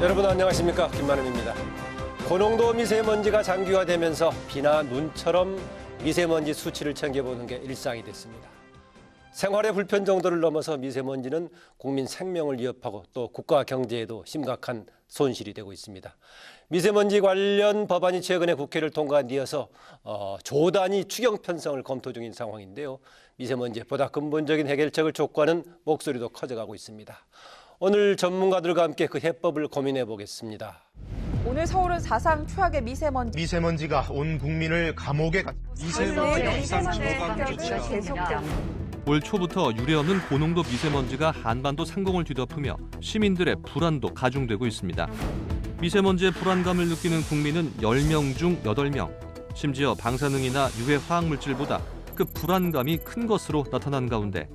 여러분 안녕하십니까, 김만음입니다. 고농도 미세먼지가 장기화되면서 비나 눈처럼 미세먼지 수치를 챙겨보는 게 일상이 됐습니다. 생활의 불편 정도를 넘어서 미세먼지는 국민 생명을 위협하고 또 국가 경제에도 심각한 손실이 되고 있습니다. 미세먼지 관련 법안이 최근에 국회를 통과한 뒤여서 조 단위 추경 편성을 검토 중인 상황인데요. 미세먼지에 보다 근본적인 해결책을 촉구하는 목소리도 커져가고 있습니다. 오늘 전문가들과 함께 그 해법을 고민해 보겠습니다. 오늘 서울은 사상 최악의 미세먼지. 미세먼지가 온 국민을 감옥에 미세먼지가 이상 주간 조치가 계속됩니다. 올 초부터 유례없는 고농도 미세먼지가 한반도 상공을 뒤덮으며 시민들의 불안도 가중되고 있습니다. 미세먼지의 불안감을 느끼는 국민은 10명 중 8명. 심지어 방사능이나 유해 화학물질보다 그 불안감이 큰 것으로 나타난 가운데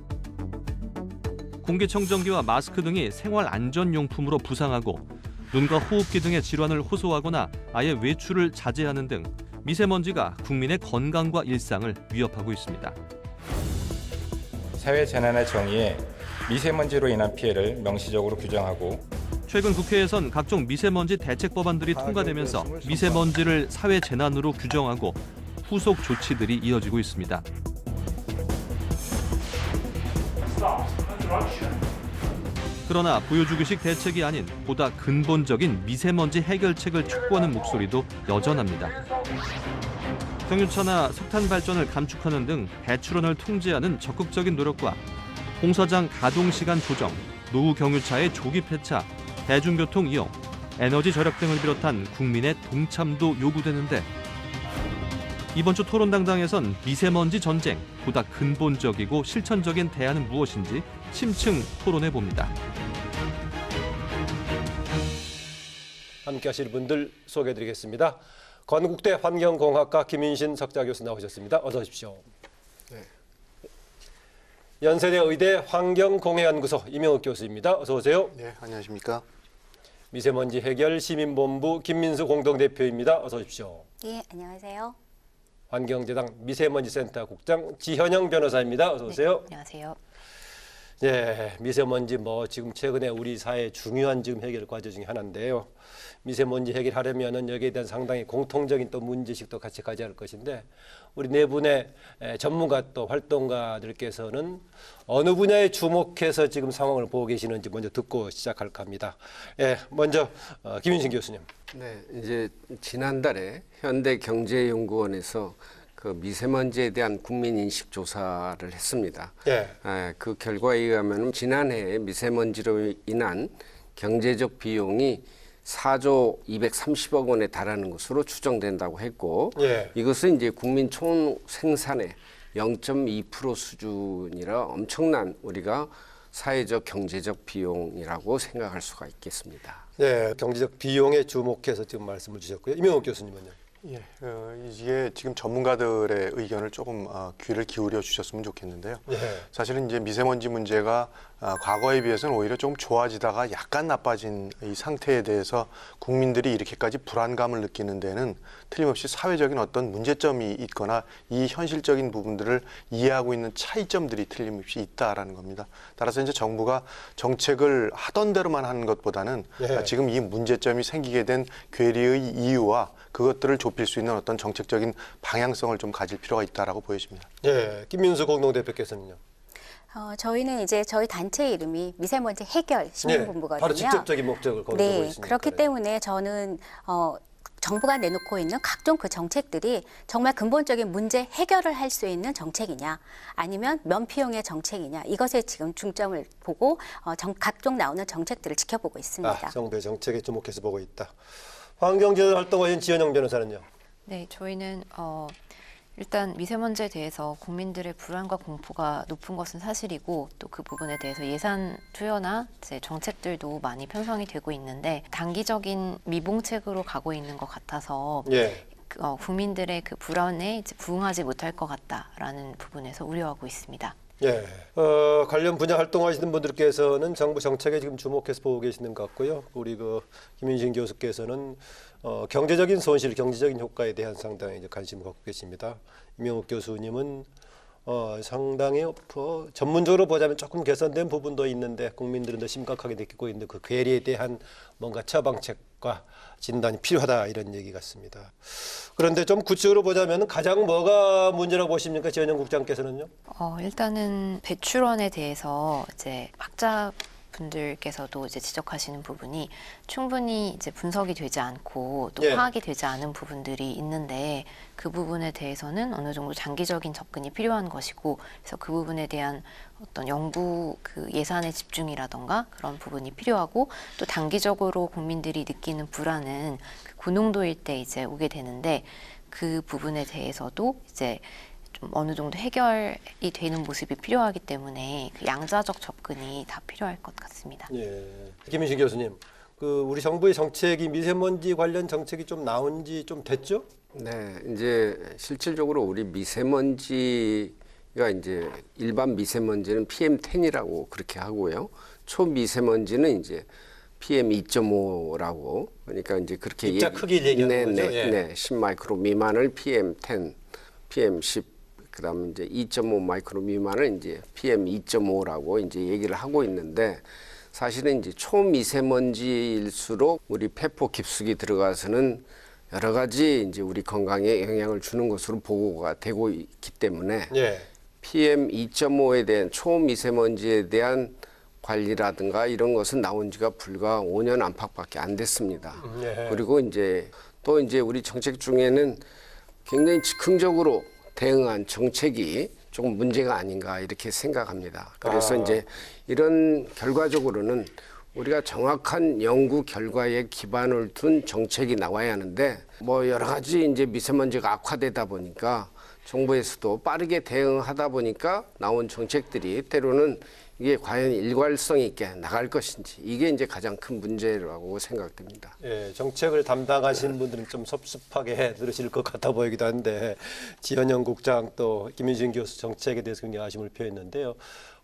공기청정기와 마스크 등이 생활 안전용품으로 부상하고 눈과 호흡기 등의 질환을 호소하거나 아예 외출을 자제하는 등 미세먼지가 국민의 건강과 일상을 위협하고 있습니다. 사회재난의 정의에 미세먼지로 인한 피해를 명시적으로 규정하고 최근 국회에선 각종 미세먼지 대책 법안들이 통과되면서 미세먼지를 사회재난으로 규정하고 후속 조치들이 이어지고 있습니다. 그러나 보여주기식 대책이 아닌 보다 근본적인 미세먼지 해결책을 촉구하는 목소리도 여전합니다. 경유차나 석탄 발전을 감축하는 등 배출원을 통제하는 적극적인 노력과 공사장 가동 시간 조정, 노후 경유차의 조기 폐차, 대중교통 이용, 에너지 절약 등을 비롯한 국민의 동참도 요구되는데 이번 주 토론당당에선 미세먼지 전쟁, 보다 근본적이고 실천적인 대안은 무엇인지 심층 토론해 봅니다. 함께 하실 분들 소개해드리겠습니다. 건국대 환경공학과 김인신 석좌 교수 나오셨습니다. 어서 오십시오. 네. 연세대 의대 환경공해연구소 이명욱 교수입니다. 어서 오세요. 네, 안녕하십니까. 미세먼지 해결 시민본부 김민수 공동대표입니다. 어서 오십시오. 예, 안녕하세요. 환경재단 미세먼지센터 국장 지현영 변호사입니다. 어서 오세요. 네, 안녕하세요. 예, 미세먼지 지금 최근에 우리 사회의 중요한 지금 해결 과제 중에 하나인데요. 미세먼지 해결하려면은 여기에 대한 상당히 공통적인 또 문제식도 같이 가져야 할 것인데 우리 네 분의 전문가 또 활동가들께서는 어느 분야에 주목해서 지금 상황을 보고 계시는지 먼저 듣고 시작할까 합니다. 예, 먼저 김인신 교수님. 네, 이제 지난달에 현대경제연구원에서 그 미세먼지에 대한 국민 인식 조사를 했습니다. 예. 그 결과에 의하면 지난해 미세먼지로 인한 경제적 비용이 4조 230억 원에 달하는 것으로 추정된다고 했고, 예. 이것은 이제 국민 총 생산의 0.2% 수준이라 엄청난 우리가 사회적 경제적 비용이라고 생각할 수가 있겠습니다. 네, 경제적 비용에 주목해서 지금 말씀을 주셨고요. 이명욱 교수님은요. 예, 이게 지금 전문가들의 의견을 조금 귀를 기울여 주셨으면 좋겠는데요. 예. 사실은 이제 미세먼지 문제가 과거에 비해서는 오히려 좀 좋아지다가 약간 나빠진 이 상태에 대해서 국민들이 이렇게까지 불안감을 느끼는 데는 틀림없이 사회적인 어떤 문제점이 있거나 이 현실적인 부분들을 이해하고 있는 차이점들이 틀림없이 있다라는 겁니다. 따라서 이제 정부가 정책을 하던 대로만 하는 것보다는 예. 지금 이 문제점이 생기게 된 괴리의 이유와 그것들을 좁힐 수 있는 어떤 정책적인 방향성을 좀 가질 필요가 있다라고 보여집니다. 예, 김민수 공동대표께서는요. 저희는 이제 저희 단체 이름이 미세먼지 해결 시민본부거든요. 바로 직접적인 목적을 거두고 네, 있으니까. 그렇기 때문에 저는 정부가 내놓고 있는 각종 그 정책들이 정말 근본적인 문제 해결을 할 수 있는 정책이냐 아니면 면피용의 정책이냐 이것에 지금 중점을 보고 각종 나오는 정책들을 지켜보고 있습니다. 정부의 정책에 주목해서 보고 있다. 환경재단 활동가인 지현영 변호사는요. 네, 저희는 일단 미세먼지에 대해서 국민들의 불안과 공포가 높은 것은 사실이고 또 그 부분에 대해서 예산 투여나 이제 정책들도 많이 편성이 되고 있는데 단기적인 미봉책으로 가고 있는 것 같아서 예. 국민들의 그 불안에 이제 부응하지 못할 것 같다라는 부분에서 우려하고 있습니다. 예, 관련 분야 활동하시는 분들께서는 정부 정책에 지금 주목해서 보고 계시는 것 같고요. 우리 김인신 교수께서는 경제적인 손실, 경제적인 효과에 대한 상당히 이제 관심을 갖고 계십니다. 이명욱 교수님은 상당히 전문적으로 보자면 조금 개선된 부분도 있는데 국민들은 더 심각하게 느끼고 있는 그 괴리에 대한 뭔가 처방책과 진단이 필요하다 이런 얘기 같습니다. 그런데 좀 구체적으로 보자면 가장 뭐가 문제라고 보십니까, 지원영 국장께서는요? 일단은 배출원에 대해서 이제 학자분들께서도 이제 지적하시는 부분이 충분히 이제 분석이 되지 않고 또 예. 파악이 되지 않은 부분들이 있는데 그 부분에 대해서는 어느 정도 장기적인 접근이 필요한 것이고 그래서 그 부분에 대한 어떤 연구 그 예산의 집중이라던가 그런 부분이 필요하고 또 단기적으로 국민들이 느끼는 불안은 그 고농도일 때 이제 오게 되는데 그 부분에 대해서도 이제 좀 어느 정도 해결이 되는 모습이 필요하기 때문에 그 양자적 접근이 다 필요할 것 같습니다. 예. 김인식 교수님, 그 우리 정부의 정책이 미세먼지 관련 정책이 좀 나온 지 좀 됐죠? 네, 이제 실질적으로 우리 미세먼지가 이제 일반 미세먼지는 PM10이라고 그렇게 하고요. 초미세먼지는 이제 PM2.5라고 그러니까 이제 그렇게 입자 크기를 얘기하는 거죠? 예. 네, 10 마이크로 미만을 PM10, PM10 그다음에 이제 2.5 마이크로 미만을 이제 PM2.5라고 이제 얘기를 하고 있는데 사실은 이제 초미세먼지일수록 우리 폐포 깊숙이 들어가서는 여러 가지 이제 우리 건강에 영향을 주는 것으로 보고가 되고 있기 때문에 예. PM2.5에 대한 초미세먼지에 대한 관리라든가 이런 것은 나온 지가 불과 5년 안팎밖에 안 됐습니다. 예. 그리고 이제 또 이제 우리 정책 중에는 굉장히 즉흥적으로 대응한 정책이 조금 문제가 아닌가 이렇게 생각합니다. 그래서 이제 이런 결과적으로는 우리가 정확한 연구 결과에 기반을 둔 정책이 나와야 하는데 뭐 여러 가지 이제 미세먼지가 악화되다 보니까 정부에서도 빠르게 대응하다 보니까 나온 정책들이 때로는 이게 과연 일관성 있게 나갈 것인지 이게 이제 가장 큰 문제라고 생각됩니다. 예, 정책을 담당하시는 분들은 좀 섭섭하게 들으실 것 같아 보이기도 한데 지원영 국장 또 김윤신 교수 정책에 대해서 굉장히 아쉬움을 표했는데요.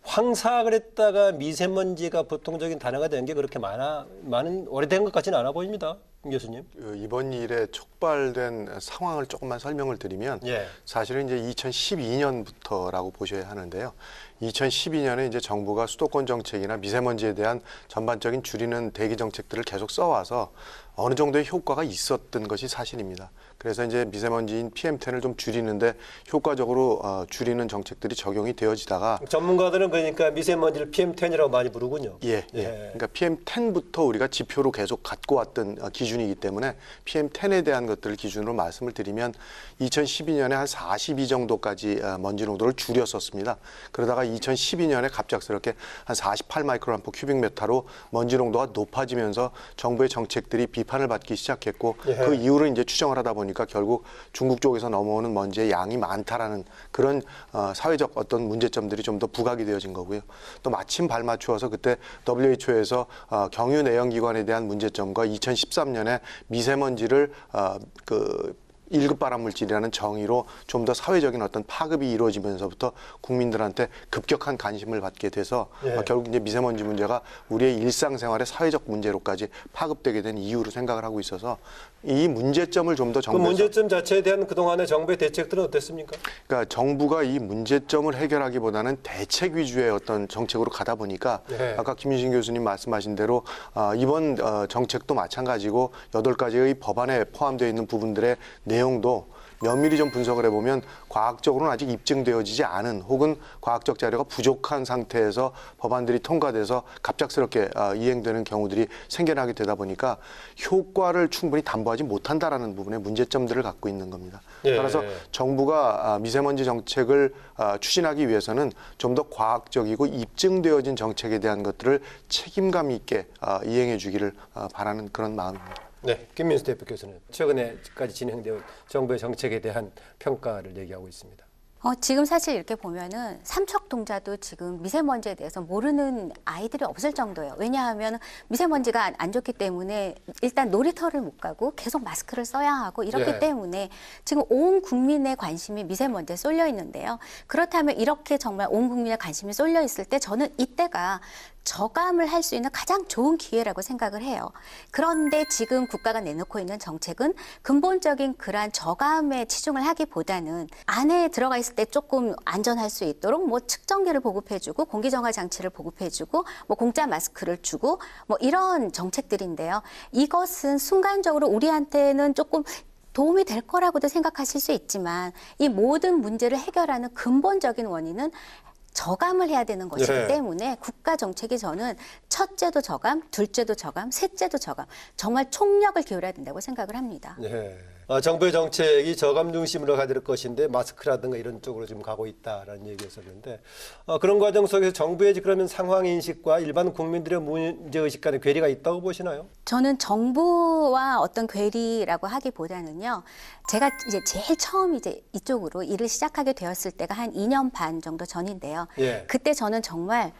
황사를 했다가 미세먼지가 보통적인 단어가 된 게 그렇게 많은 오래된 것 같지는 않아 보입니다, 김 교수님. 이번 일에 촉발된 상황을 조금만 설명을 드리면 예. 사실은 이제 2012년부터라고 보셔야 하는데요. 2012년에 이제 정부가 수도권 정책이나 미세먼지에 대한 전반적인 줄이는 대기 정책들을 계속 써와서 어느 정도의 효과가 있었던 것이 사실입니다. 그래서 이제 미세먼지인 PM10을 좀 줄이는데 효과적으로 줄이는 정책들이 적용이 되어지다가 전문가들은 그러니까 미세먼지를 PM10이라고 많이 부르군요. 예. 그러니까 PM10부터 우리가 지표로 계속 갖고 왔던 기준이기 때문에 PM10에 대한 것들을 기준으로 말씀을 드리면 2012년에 한 42 정도까지 먼지 농도를 줄였었습니다. 그러다가 2012년에 갑작스럽게 한 48 마이크로그램 퍼 큐빅미터로 먼지 농도가 높아지면서 정부의 정책들이 비판을 받기 시작했고 그 이후로 이제 추정을 하다 보니까 결국 중국 쪽에서 넘어오는 먼지의 양이 많다라는 그런 사회적 어떤 문제점들이 좀 더 부각이 되어진 거고요. 또 마침 발맞추어서 그때 WHO에서 경유 내연기관에 대한 문제점과 2013년에 미세먼지를 1급 발암 물질이라는 정의로 좀 더 사회적인 어떤 파급이 이루어지면서부터 국민들한테 급격한 관심을 받게 돼서 결국 이제 미세먼지 문제가 우리의 일상생활의 사회적 문제로까지 파급되게 된 이유로 생각을 하고 있어서 이 문제점을 좀 더 그 정부에서 문제점 자체에 대한 그동안의 정부의 대책들은 어땠습니까? 그러니까 정부가 이 문제점을 해결하기보다는 대책 위주의 어떤 정책으로 가다 보니까 아까 김윤신 교수님 말씀하신 대로 이번 정책도 마찬가지고 8가지의 법안에 포함되어 있는 부분들의 내용도 면밀히 좀 분석을 해보면 과학적으로는 아직 입증되어지지 않은 혹은 과학적 자료가 부족한 상태에서 법안들이 통과돼서 갑작스럽게 이행되는 경우들이 생겨나게 되다 보니까 효과를 충분히 담보하지 못한다라는 부분에 문제점들을 갖고 있는 겁니다. 따라서 정부가 미세먼지 정책을 추진하기 위해서는 좀 더 과학적이고 입증되어진 정책에 대한 것들을 책임감 있게 이행해 주기를 바라는 그런 마음입니다. 네, 김민수 대표께서는 최근에까지 진행되어 정부의 정책에 대한 평가를 얘기하고 있습니다. 지금 사실 이렇게 보면은 삼척동자도 지금 미세먼지에 대해서 모르는 아이들이 없을 정도예요. 왜냐하면 미세먼지가 안 좋기 때문에 일단 놀이터를 못 가고 계속 마스크를 써야 하고 이렇기 때문에 지금 온 국민의 관심이 미세먼지에 쏠려 있는데요. 그렇다면 이렇게 정말 온 국민의 관심이 쏠려 있을 때 저는 이때가 저감을 할 수 있는 가장 좋은 기회라고 생각을 해요. 그런데 지금 국가가 내놓고 있는 정책은 근본적인 그러한 저감에 치중을 하기보다는 안에 들어가 있을 때 조금 안전할 수 있도록 뭐 측정기를 보급해주고 공기정화 장치를 보급해주고 뭐 공짜 마스크를 주고 뭐 이런 정책들인데요. 이것은 순간적으로 우리한테는 조금 도움이 될 거라고도 생각하실 수 있지만 이 모든 문제를 해결하는 근본적인 원인은 저감을 해야 되는 것이기 네. 때문에 국가 정책이 저는 첫째도 저감, 둘째도 저감, 셋째도 저감, 정말 총력을 기울여야 된다고 생각을 합니다. 네. 정부의 정책이 저감 중심으로 가야 될 것인데 마스크라든가 이런 쪽으로 지금 가고 있다라는 얘기였었는데 그런 과정 속에서 정부의 그러면 상황 인식과 일반 국민들의 문제 의식 간의 괴리가 있다고 보시나요? 저는 정부와 어떤 괴리라고 하기보다는요. 제가 이제 제일 처음 이제 이쪽으로 일을 시작하게 되었을 때가 한 2년 반 정도 전인데요. 예. 그때 저는 정말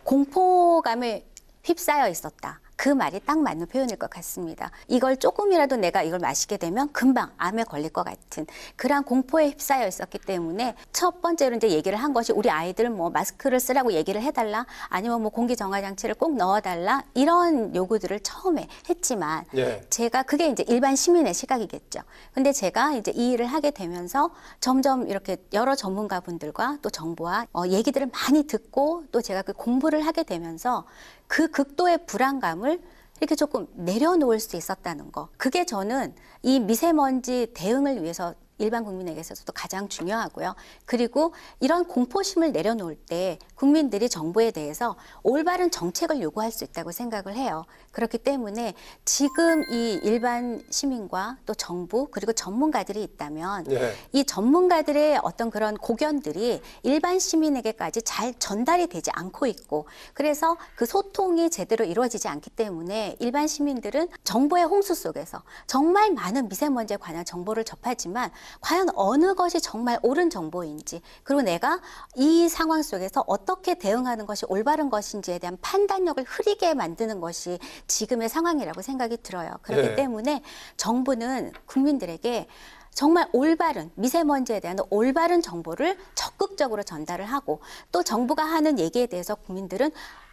공포감에 휩싸여 있었다. 그 말이 딱 맞는 표현일 것 같습니다. 이걸 조금이라도 내가 이걸 마시게 되면 금방 암에 걸릴 것 같은 그러한 공포에 휩싸여 있었기 때문에 첫 번째로 이제 얘기를 한 것이 우리 아이들 뭐 마스크를 쓰라고 얘기를 해달라 아니면 뭐 공기정화장치를 꼭 넣어달라 이런 요구들을 처음에 했지만 예. 제가 그게 이제 일반 시민의 시각이겠죠. 근데 제가 이제 이 일을 하게 되면서 점점 이렇게 여러 전문가분들과 또 정부와 얘기들을 많이 듣고 또 제가 그 공부를 하게 되면서 그 극도의 불안감을 이렇게 조금 내려놓을 수 있었다는 거. 그게 저는 이 미세먼지 대응을 위해서 일반 국민에게 있어서도 가장 중요하고요. 그리고 이런 공포심을 내려놓을 때 국민들이 정부에 대해서 올바른 정책을 요구할 수 있다고 생각을 해요. 그렇기 때문에 지금 이 일반 시민과 또 정부 그리고 전문가들이 있다면 네. 이 전문가들의 어떤 그런 고견들이 일반 시민에게까지 잘 전달이 되지 않고 있고 그래서 그 소통이 제대로 이루어지지 않기 때문에 일반 시민들은 정보의 홍수 속에서 정말 많은 미세먼지에 관한 정보를 접하지만 과연 어느 것이 정말 옳은 정보인지 그리고 내가 이 상황 속에서 어떻게 대응하는 것이 올바른 것인지에 대한 판단력을 흐리게 만드는 것이 지금의 상황이라고 생각이 들어요. 그렇기 네. 때문에 정부는 국민들에게 정말 올바른 미세먼지에 대한 올바른 정보를 적극적으로 전달을 하고 또 정부가 하는 얘기에 대해서 국민들은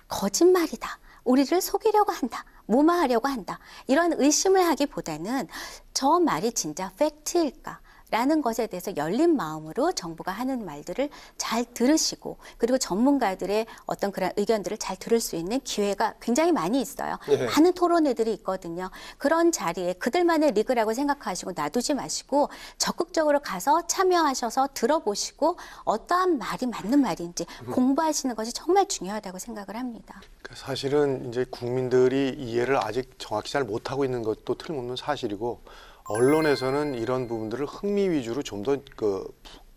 거짓말이다. 우리를 속이려고 한다. 무마하려고 한다. 이런 의심을 하기보다는 저 말이 진짜 팩트일까? 라는 것에 대해서 열린 마음으로 정부가 하는 말들을 잘 들으시고 그리고 전문가들의 어떤 그런 의견들을 잘 들을 수 있는 기회가 굉장히 많이 있어요. 네. 많은 토론회들이 있거든요. 그런 자리에 그들만의 리그라고 생각하시고 놔두지 마시고 적극적으로 가서 참여하셔서 들어보시고 어떠한 말이 맞는 말인지 공부하시는 것이 정말 중요하다고 생각을 합니다. 사실은 이제 국민들이 이해를 아직 정확히 잘 못하고 있는 것도 틀림없는 사실이고 언론에서는 이런 부분들을 흥미 위주로 좀 더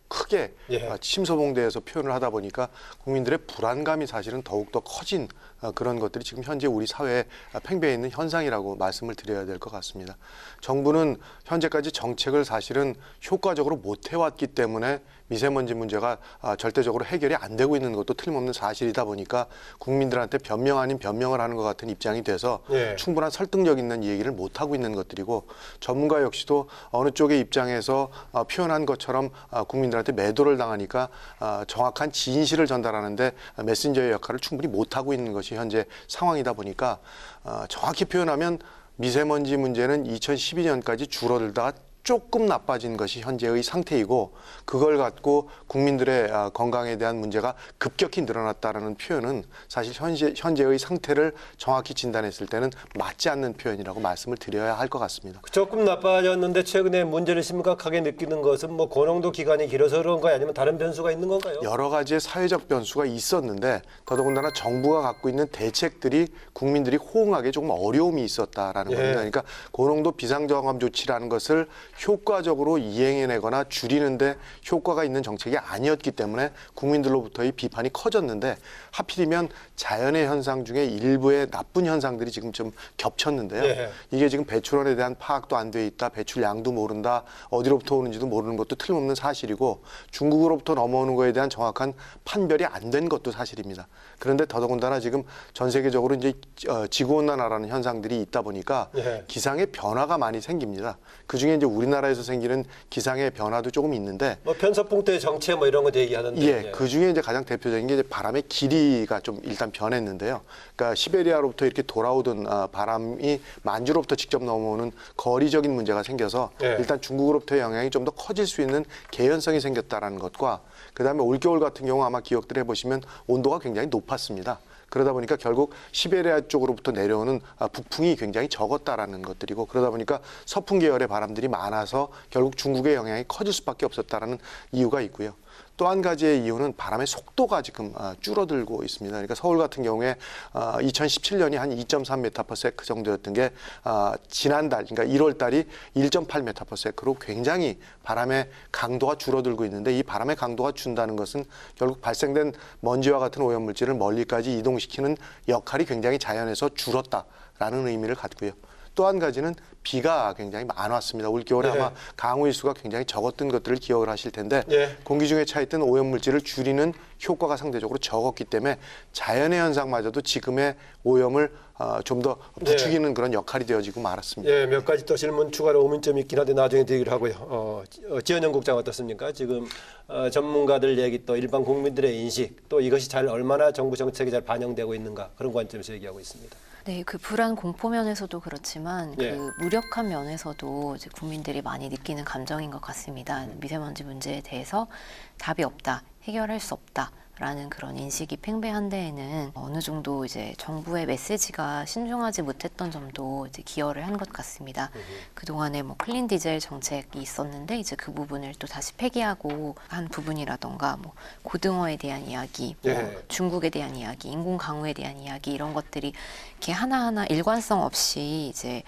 크게 예. 침소봉대에서 표현을 하다 보니까 국민들의 불안감이 사실은 더욱더 커진 그런 것들이 지금 현재 우리 사회에 팽배해 있는 현상이라고 말씀을 드려야 될 것 같습니다. 정부는 현재까지 정책을 사실은 효과적으로 못 해왔기 때문에 미세먼지 문제가 절대적으로 해결이 안 되고 있는 것도 틀림없는 사실이다 보니까 국민들한테 변명 아닌 변명을 하는 것 같은 입장이 돼서 예. 충분한 설득력 있는 얘기를 못 하고 있는 것들이고 전문가 역시도 어느 쪽의 입장에서 표현한 것처럼 국민들한테 매도를 당하니까 정확한 진실을 전달하는데 메신저의 역할을 충분히 못 하고 있는 것이 현재 상황이다 보니까 정확히 표현하면 미세먼지 문제는 2012년까지 줄어들다가 조금 나빠진 것이 현재의 상태이고 그걸 갖고 국민들의 건강에 대한 문제가 급격히 늘어났다라는 표현은 사실 현재의 상태를 정확히 진단했을 때는 맞지 않는 표현이라고 말씀을 드려야 할 것 같습니다. 조금 나빠졌는데 최근에 문제를 심각하게 느끼는 것은 뭐 고농도 기간이 길어서 그런가요? 아니면 다른 변수가 있는 건가요? 여러 가지의 사회적 변수가 있었는데 더더군다나 정부가 갖고 있는 대책들이 국민들이 호응하기에 조금 어려움이 있었다라는 예. 겁니다. 그러니까 고농도 비상저감 조치라는 것을 효과적으로 이행해내거나 줄이는데 효과가 있는 정책이 아니었기 때문에 국민들로부터의 비판이 커졌는데 하필이면 자연의 현상 중에 일부의 나쁜 현상들이 지금 좀 겹쳤는데요. 예. 이게 지금 배출원에 대한 파악도 안 돼 있다, 배출량도 모른다, 어디로부터 오는지도 모르는 것도 틀림없는 사실이고 중국으로부터 넘어오는 거에 대한 정확한 판별이 안 된 것도 사실입니다. 그런데 더더군다나 지금 전 세계적으로 이제 지구온난화라는 현상들이 있다 보니까 예. 기상의 변화가 많이 생깁니다. 그 중에 이제 우리 우리나라에서 생기는 기상의 변화도 조금 있는데 뭐 편서풍토의 정체 뭐 이런 거 얘기하는데. 예, 그 중에 이제 가장 대표적인 게 이제 바람의 길이가 좀 일단 변했는데요. 그러니까 시베리아로부터 이렇게 돌아오던 바람이 만주로부터 직접 넘어오는 거리적인 문제가 생겨서 예. 일단 중국으로부터의 영향이 좀 더 커질 수 있는 개연성이 생겼다라는 것과 그다음에 올겨울 같은 경우 아마 기억들 해보시면 온도가 굉장히 높았습니다. 그러다 보니까 결국 시베리아 쪽으로부터 내려오는 북풍이 굉장히 적었다라는 것들이고 그러다 보니까 서풍 계열의 바람들이 많아서 결국 중국의 영향이 커질 수밖에 없었다라는 이유가 있고요. 또 한 가지의 이유는 바람의 속도가 지금 줄어들고 있습니다. 그러니까 서울 같은 경우에 2017년이 한 2.3m/s 정도였던 게 지난달, 그러니까 1월 달이 1.8m/s로 굉장히 바람의 강도가 줄어들고 있는데 이 바람의 강도가 준다는 것은 결국 발생된 먼지와 같은 오염물질을 멀리까지 이동시키는 역할이 굉장히 자연에서 줄었다라는 의미를 갖고요. 또 한 가지는 비가 굉장히 많았습니다. 올겨울에 네. 아마 강우 일수가 굉장히 적었던 것들을 기억을 하실 텐데 네. 공기 중에 차있던 오염물질을 줄이는 효과가 상대적으로 적었기 때문에 자연의 현상마저도 지금의 오염을 좀 더 부추기는 그런 역할이 되어지고 말았습니다. 예, 몇 가지 또 질문 추가로 의문점이 있긴 한데 나중에 드리기로 하고요. 지현영 국장 어떻습니까? 지금 전문가들 얘기 또 일반 국민들의 인식 또 이것이 잘 얼마나 정부 정책이 잘 반영되고 있는가 그런 관점에서 얘기하고 있습니다. 네, 그 불안 공포 면에서도 그렇지만 예. 그 무력한 면에서도 이제 국민들이 많이 느끼는 감정인 것 같습니다. 미세먼지 문제에 대해서 답이 없다, 해결할 수 없다라는 그런 인식이 팽배한 데에는 어느 정도 이제 정부의 메시지가 신중하지 못했던 점도 이제 기여를 한 것 같습니다. 그 동안에 뭐 클린 디젤 정책이 있었는데 이제 그 부분을 또 다시 폐기하고 한 부분이라던가 뭐 고등어에 대한 이야기, 뭐 예. 중국에 대한 이야기, 인공 강우에 대한 이야기 이런 것들이 이렇게 하나하나 일관성 없이 이제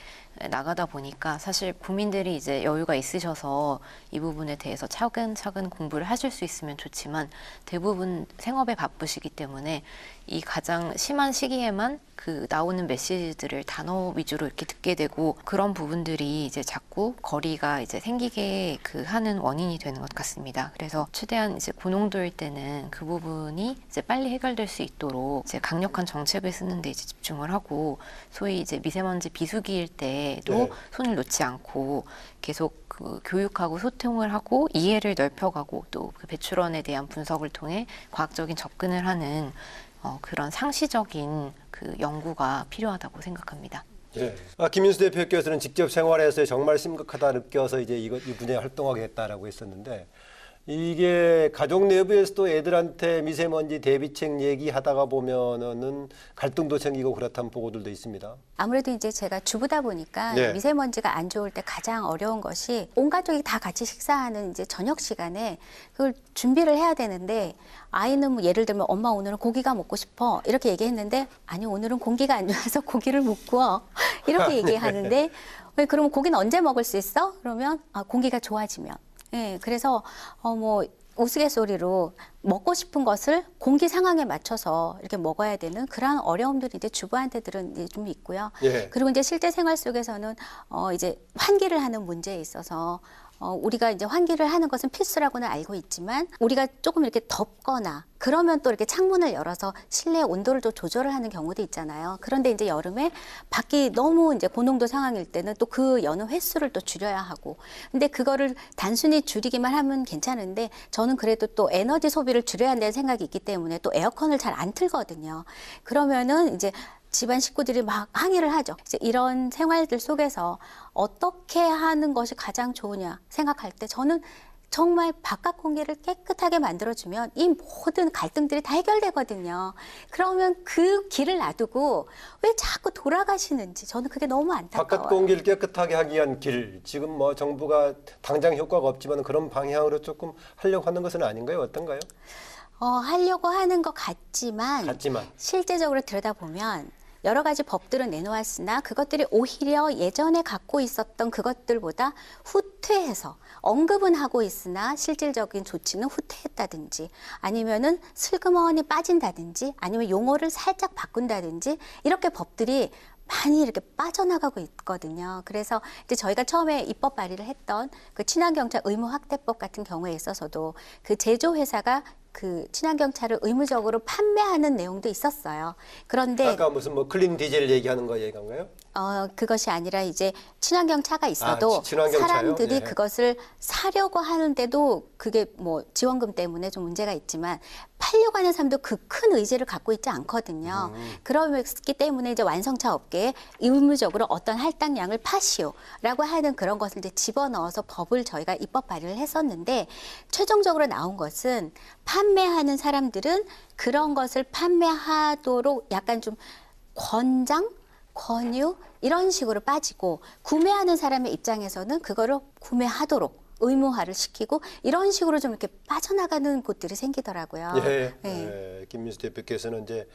나가다 보니까 사실 국민들이 이제 여유가 있으셔서 이 부분에 대해서 차근차근 공부를 하실 수 있으면 좋지만 대부분 생업에 바쁘시기 때문에 이 가장 심한 시기에만 그 나오는 메시지들을 단어 위주로 이렇게 듣게 되고 그런 부분들이 이제 자꾸 거리가 이제 생기게 그 하는 원인이 되는 것 같습니다. 그래서 최대한 이제 고농도일 때는 그 부분이 이제 빨리 해결될 수 있도록 이제 강력한 정책을 쓰는 데 이제 집중을 하고 소위 이제 미세먼지 비수기일 때도 네. 손을 놓지 않고 계속 그 교육하고 소통을 하고 이해를 넓혀가고 또 그 배출원에 대한 분석을 통해 과학적인 접근을 하는 그런 상시적인 그 연구가 필요하다고 생각합니다. 예. 김인수 대표께서는 직접 생활에서 정말 심각하다 느껴서 이제 이 분야에 활동하겠다라고 했었는데 이게 가족 내부에서도 애들한테 미세먼지 대비책 얘기하다가 보면은 갈등도 생기고 그렇다는 보고들도 있습니다. 아무래도 이제 제가 주부다 보니까 네. 미세먼지가 안 좋을 때 가장 어려운 것이 온 가족이 다 같이 식사하는 이제 저녁 시간에 그걸 준비를 해야 되는데 아이는 뭐 예를 들면 엄마 오늘은 고기가 먹고 싶어 이렇게 얘기했는데 아니 오늘은 공기가 안 좋아서 고기를 못 구워 이렇게 얘기하는데 왜 그러면 고기는 언제 먹을 수 있어? 그러면 공기가 좋아지면. 예, 그래서 뭐 우스갯소리로 먹고 싶은 것을 공기 상황에 맞춰서 이렇게 먹어야 되는 그러한 어려움들이 이제 주부한테들은 이제 좀 있고요. 예. 그리고 이제 실제 생활 속에서는 이제 환기를 하는 문제에 있어서 우리가 이제 환기를 하는 것은 필수라고는 알고 있지만 우리가 조금 이렇게 덥거나 그러면 또 이렇게 창문을 열어서 실내 온도를 또 조절을 하는 경우도 있잖아요. 그런데 이제 여름에 밖이 너무 이제 고농도 상황일 때는 또 그 여는 횟수를 또 줄여야 하고. 근데 그거를 단순히 줄이기만 하면 괜찮은데 저는 그래도 또 에너지 소비를 줄여야 한다는 생각이 있기 때문에 또 에어컨을 잘 안 틀거든요. 그러면은 이제 집안 식구들이 막 항의를 하죠. 이제 이런 생활들 속에서 어떻게 하는 것이 가장 좋으냐 생각할 때 저는 정말 바깥 공기를 깨끗하게 만들어주면 이 모든 갈등들이 다 해결되거든요. 그러면 그 길을 놔두고 왜 자꾸 돌아가시는지 저는 그게 너무 안타까워요. 바깥 공기를 깨끗하게 하기 위한 길, 지금 뭐 정부가 당장 효과가 없지만 그런 방향으로 조금 하려고 하는 것은 아닌가요? 어떤가요? 하려고 하는 것 같지만 실제적으로 들여다보면 여러 가지 법들은 내놓았으나 그것들이 오히려 예전에 갖고 있었던 그것들보다 후퇴해서 언급은 하고 있으나 실질적인 조치는 후퇴했다든지 아니면은 슬그머니 빠진다든지 아니면 용어를 살짝 바꾼다든지 이렇게 법들이 많이 이렇게 빠져나가고 있거든요. 그래서 이제 저희가 처음에 입법 발의를 했던 그 친환경차 의무 확대법 같은 경우에 있어서도 그 제조회사가 그 친환경차를 의무적으로 판매하는 내용도 있었어요. 그런데 아까 무슨 뭐 클린 디젤 얘기하는 거 얘기한가요? 그것이 아니라 이제 친환경 차가 있어도 친환경 차요? 사람들이 예. 그것을 사려고 하는데도 그게 뭐 지원금 때문에 좀 문제가 있지만 팔려고 하는 사람도 그 큰 의지를 갖고 있지 않거든요. 그렇기 때문에 이제 완성차 업계에 의무적으로 어떤 할당량을 파시오라고 하는 그런 것을 이제 집어넣어서 법을 저희가 입법 발의를 했었는데 최종적으로 나온 것은 판매하는 사람들은 그런 것을 판매하도록 약간 좀 권유 이런 식으로 빠지고 구매하는 사람의 입장에서는 그거를 구매하도록 의무화를 시키고 이런 식으로 좀 이렇게 빠져나가는 곳들이 생기더라고요. 예. 예. 김민수 대표께서는 이제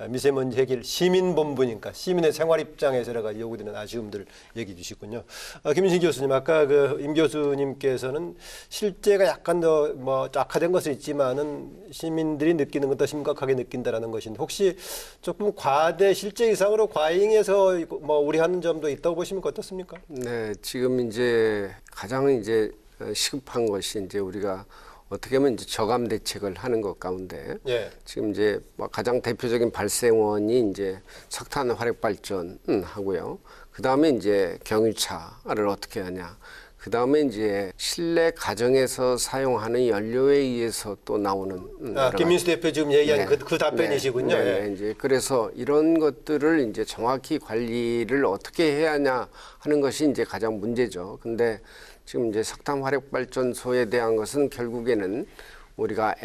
미세먼지 해결 시민본부니까 시민의 생활 입장에서 여러 가지 요구되는 아쉬움들을 얘기해 주시군요. 김민식 교수님, 아까 그 임 교수님께서는 실제가 약간 더 뭐 악화된 것은 있지만은 시민들이 느끼는 건 더 심각하게 느낀다라는 것인데 혹시 조금 과대 실제 이상으로 과잉해서 뭐 우려하는 점도 있다고 보시면 어떻습니까? 네, 지금 이제 가장 이제 시급한 것이 이제 우리가 어떻게 하면 이제 저감 대책을 하는 것 가운데 예. 지금 이제 뭐 가장 대표적인 발생원이 이제 석탄 화력 발전 하고요. 그 다음에 이제 경유차를 어떻게 하냐. 그 다음에 이제 실내 가정에서 사용하는 연료에 의해서 또 나오는 김민수 대표 지금 얘기한 네. 그 답변이시군요. 네, 예. 이제 그래서 이런 것들을 이제 정확히 관리를 어떻게 해야 하냐 하는 것이 이제 가장 문제죠. 근데 지금 이제 석탄 화력 발전소에 대한 것은 결국에는 우리가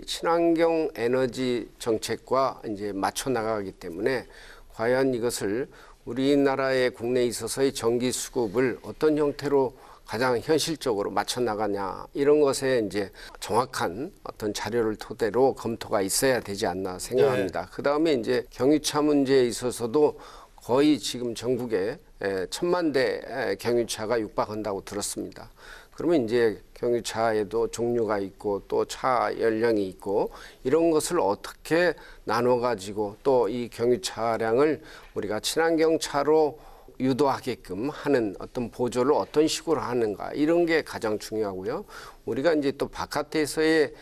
친환경 에너지 정책과 이제 맞춰 나가기 때문에 과연 이것을 우리나라의 국내에 있어서의 전기 수급을 어떤 형태로 가장 현실적으로 맞춰 나가냐 이런 것에 이제 정확한 어떤 자료를 토대로 검토가 있어야 되지 않나 생각합니다. 그 다음에 이제 경유차 문제에 있어서도 거의 지금 전국에 1,000만 대 경유차가 육박한다고 들었습니다. 그러면 이제 경유차에도 종류가 있고 또 차 연령이 있고 이런 것을 어떻게 나눠 가지고 또 이 경유 차량을 우리가 친환경 차로 유도하게끔 하는 어떤 보조를 어떤 식으로 하는가 이런 게 가장 중요하고요. 우리가 이제 또 바깥에서의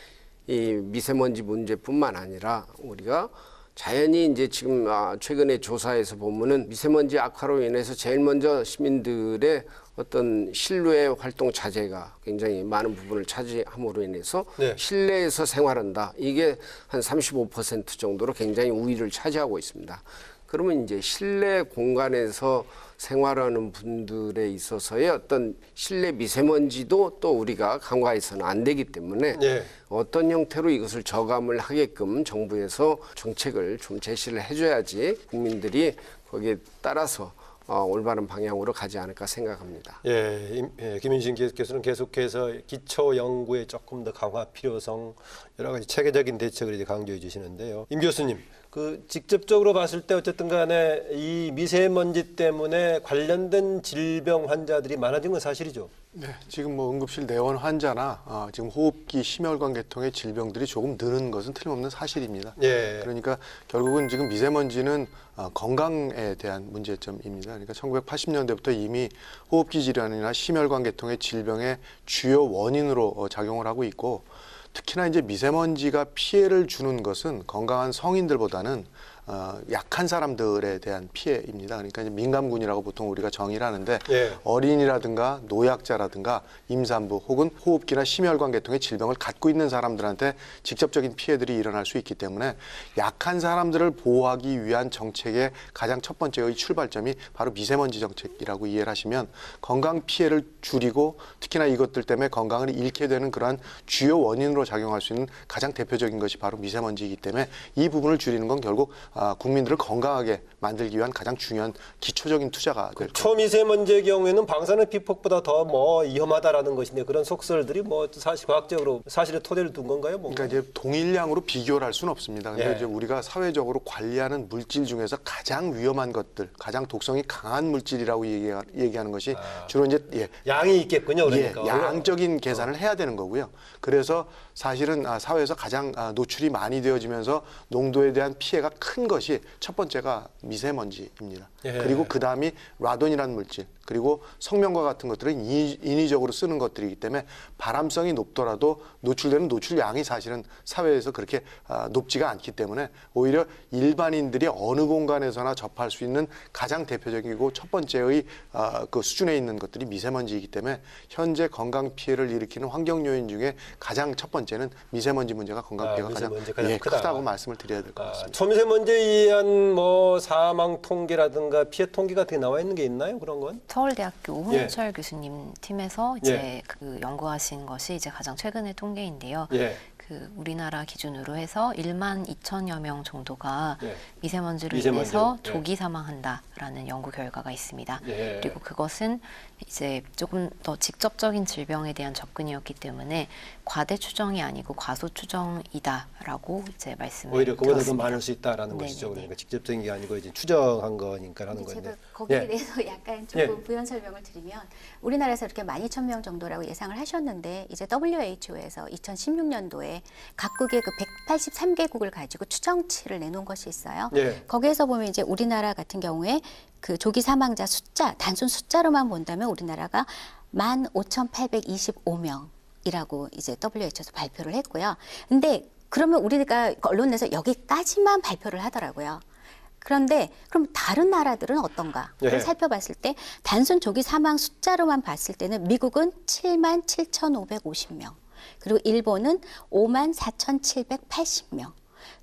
이 미세먼지 문제뿐만 아니라 우리가 자연히 이제 지금 최근에 조사에서 보면은 미세먼지 악화로 인해서 제일 먼저 시민들의 어떤 실외 활동 자제가 굉장히 많은 부분을 차지함으로 인해서 네. 실내에서 생활한다. 이게 한 35% 정도로 굉장히 우위를 차지하고 있습니다. 그러면 이제 실내 공간에서 생활하는 분들에 있어서의 어떤 실내 미세먼지도 또 우리가 간과해서는 안 되기 때문에 네. 어떤 형태로 이것을 저감을 하게끔 정부에서 정책을 좀 제시를 해줘야지 국민들이 거기에 따라서 올바른 방향으로 가지 않을까 생각합니다. 김인신 교수는 계속해서 기초 연구에 조금 더 강화 필요성 여러 가지 체계적인 대책을 이제 강조해 주시는데요. 임 교수님, 그 직접적으로 봤을 때 어쨌든 간에 이 미세먼지 때문에 관련된 질병 환자들이 많아진 건 사실이죠. 네, 지금 뭐 응급실 내원 환자나 지금 호흡기 심혈관 계통의 질병들이 조금 느는 것은 틀림없는 사실입니다. 예. 그러니까 결국은 지금 미세먼지는 건강에 대한 문제점입니다. 그러니까 1980년대부터 이미 호흡기 질환이나 심혈관 계통의 질병의 주요 원인으로 작용을 하고 있고 특히나 이제 미세먼지가 피해를 주는 것은 건강한 성인들보다는 약한 사람들에 대한 피해입니다. 그러니까 이제 민감군이라고 보통 우리가 정의를 하는데 예. 어린이라든가 노약자라든가 임산부 혹은 호흡기나 심혈관 계통의 질병을 갖고 있는 사람들한테 직접적인 피해들이 일어날 수 있기 때문에 약한 사람들을 보호하기 위한 정책의 가장 첫 번째의 출발점이 바로 미세먼지 정책이라고 이해를 하시면 건강 피해를 줄이고 특히나 이것들 때문에 건강을 잃게 되는 그러한 주요 원인으로 작용할 수 있는 가장 대표적인 것이 바로 미세먼지이기 때문에 이 부분을 줄이는 건 결국 국민들을 건강하게 만들기 위한 가장 중요한 기초적인 투자가 될 겁니다. 초미세먼지의 경우에는 방사능 피폭보다 더 뭐 위험하다라는 것인데 그런 속설들이 뭐 사실 과학적으로 사실의 토대를 둔 건가요? 뭔가? 그러니까 이제 동일량으로 비교를 할 수는 없습니다. 근데 예. 이제 우리가 사회적으로 관리하는 물질 중에서 가장 위험한 것들, 가장 독성이 강한 물질이라고 얘기하는 것이 주로 이제 양이 있겠군요. 그러니까. 양적인 계산을 해야 되는 거고요. 그래서 사실은 사회에서 가장 노출이 많이 되어지면서 농도에 대한 피해가 큰 것이 첫 번째가 미세먼지입니다. 예. 그리고 그 다음이 라돈이라는 물질, 그리고 성명과 같은 것들은 인위적으로 쓰는 것들이기 때문에 바람성이 높더라도 노출되는 노출량이 사실은 사회에서 그렇게 높지가 않기 때문에 오히려 일반인들이 어느 공간에서나 접할 수 있는 가장 대표적이고 첫 번째의 그 수준에 있는 것들이 미세먼지이기 때문에 현재 건강 피해를 일으키는 환경 요인 중에 가장 첫 번째는 미세먼지 문제가 건강 피해가 미세먼지 가장 크다. 크다고 말씀을 드려야 될 것 같습니다. 초미세먼지에 의한 뭐 사망 통계라든가 피해 통계 같은 게 나와 있는 게 있나요? 그런 건? 서울대학교 오홍철 교수님 팀에서 이제 그 연구하신 것이 이제 가장 최근의 통계인데요. 예. 그 우리나라 기준으로 해서 1만 2천여 명 정도가 예. 미세먼지로 미세먼지. 인해서 예. 조기 사망한다라는 연구 결과가 있습니다. 예. 그리고 그것은 이제 조금 더 직접적인 질병에 대한 접근이었기 때문에 과대 추정이 아니고 과소 추정이다라고 이제 말씀을 오히려 그보다 더 드렸습니다. 많을 수 있다라는 네네네. 것이죠. 그러니까 직접적인 게 아니고 이제 추정한 거니까 하는 제가 건데. 거기에 예. 대해서 약간 조금 부연 설명을 드리면 우리나라에서 이렇게 12,000명 정도라고 예상을 하셨는데 이제 WHO에서 2016년도에 각국의 그 183개국을 가지고 추정치를 내놓은 것이 있어요. 예. 거기에서 보면 이제 우리나라 같은 경우에 그 조기 사망자 숫자 단순 숫자로만 본다면 우리나라가 15,825명이라고 이제 WHO에서 발표를 했고요. 근데 그러면 우리가 언론에서 여기까지만 발표를 하더라고요. 그런데 그럼 다른 나라들은 어떤가를 예. 살펴봤을 때 단순 조기 사망 숫자로만 봤을 때는 미국은 77,550명, 그리고 일본은 54,780명.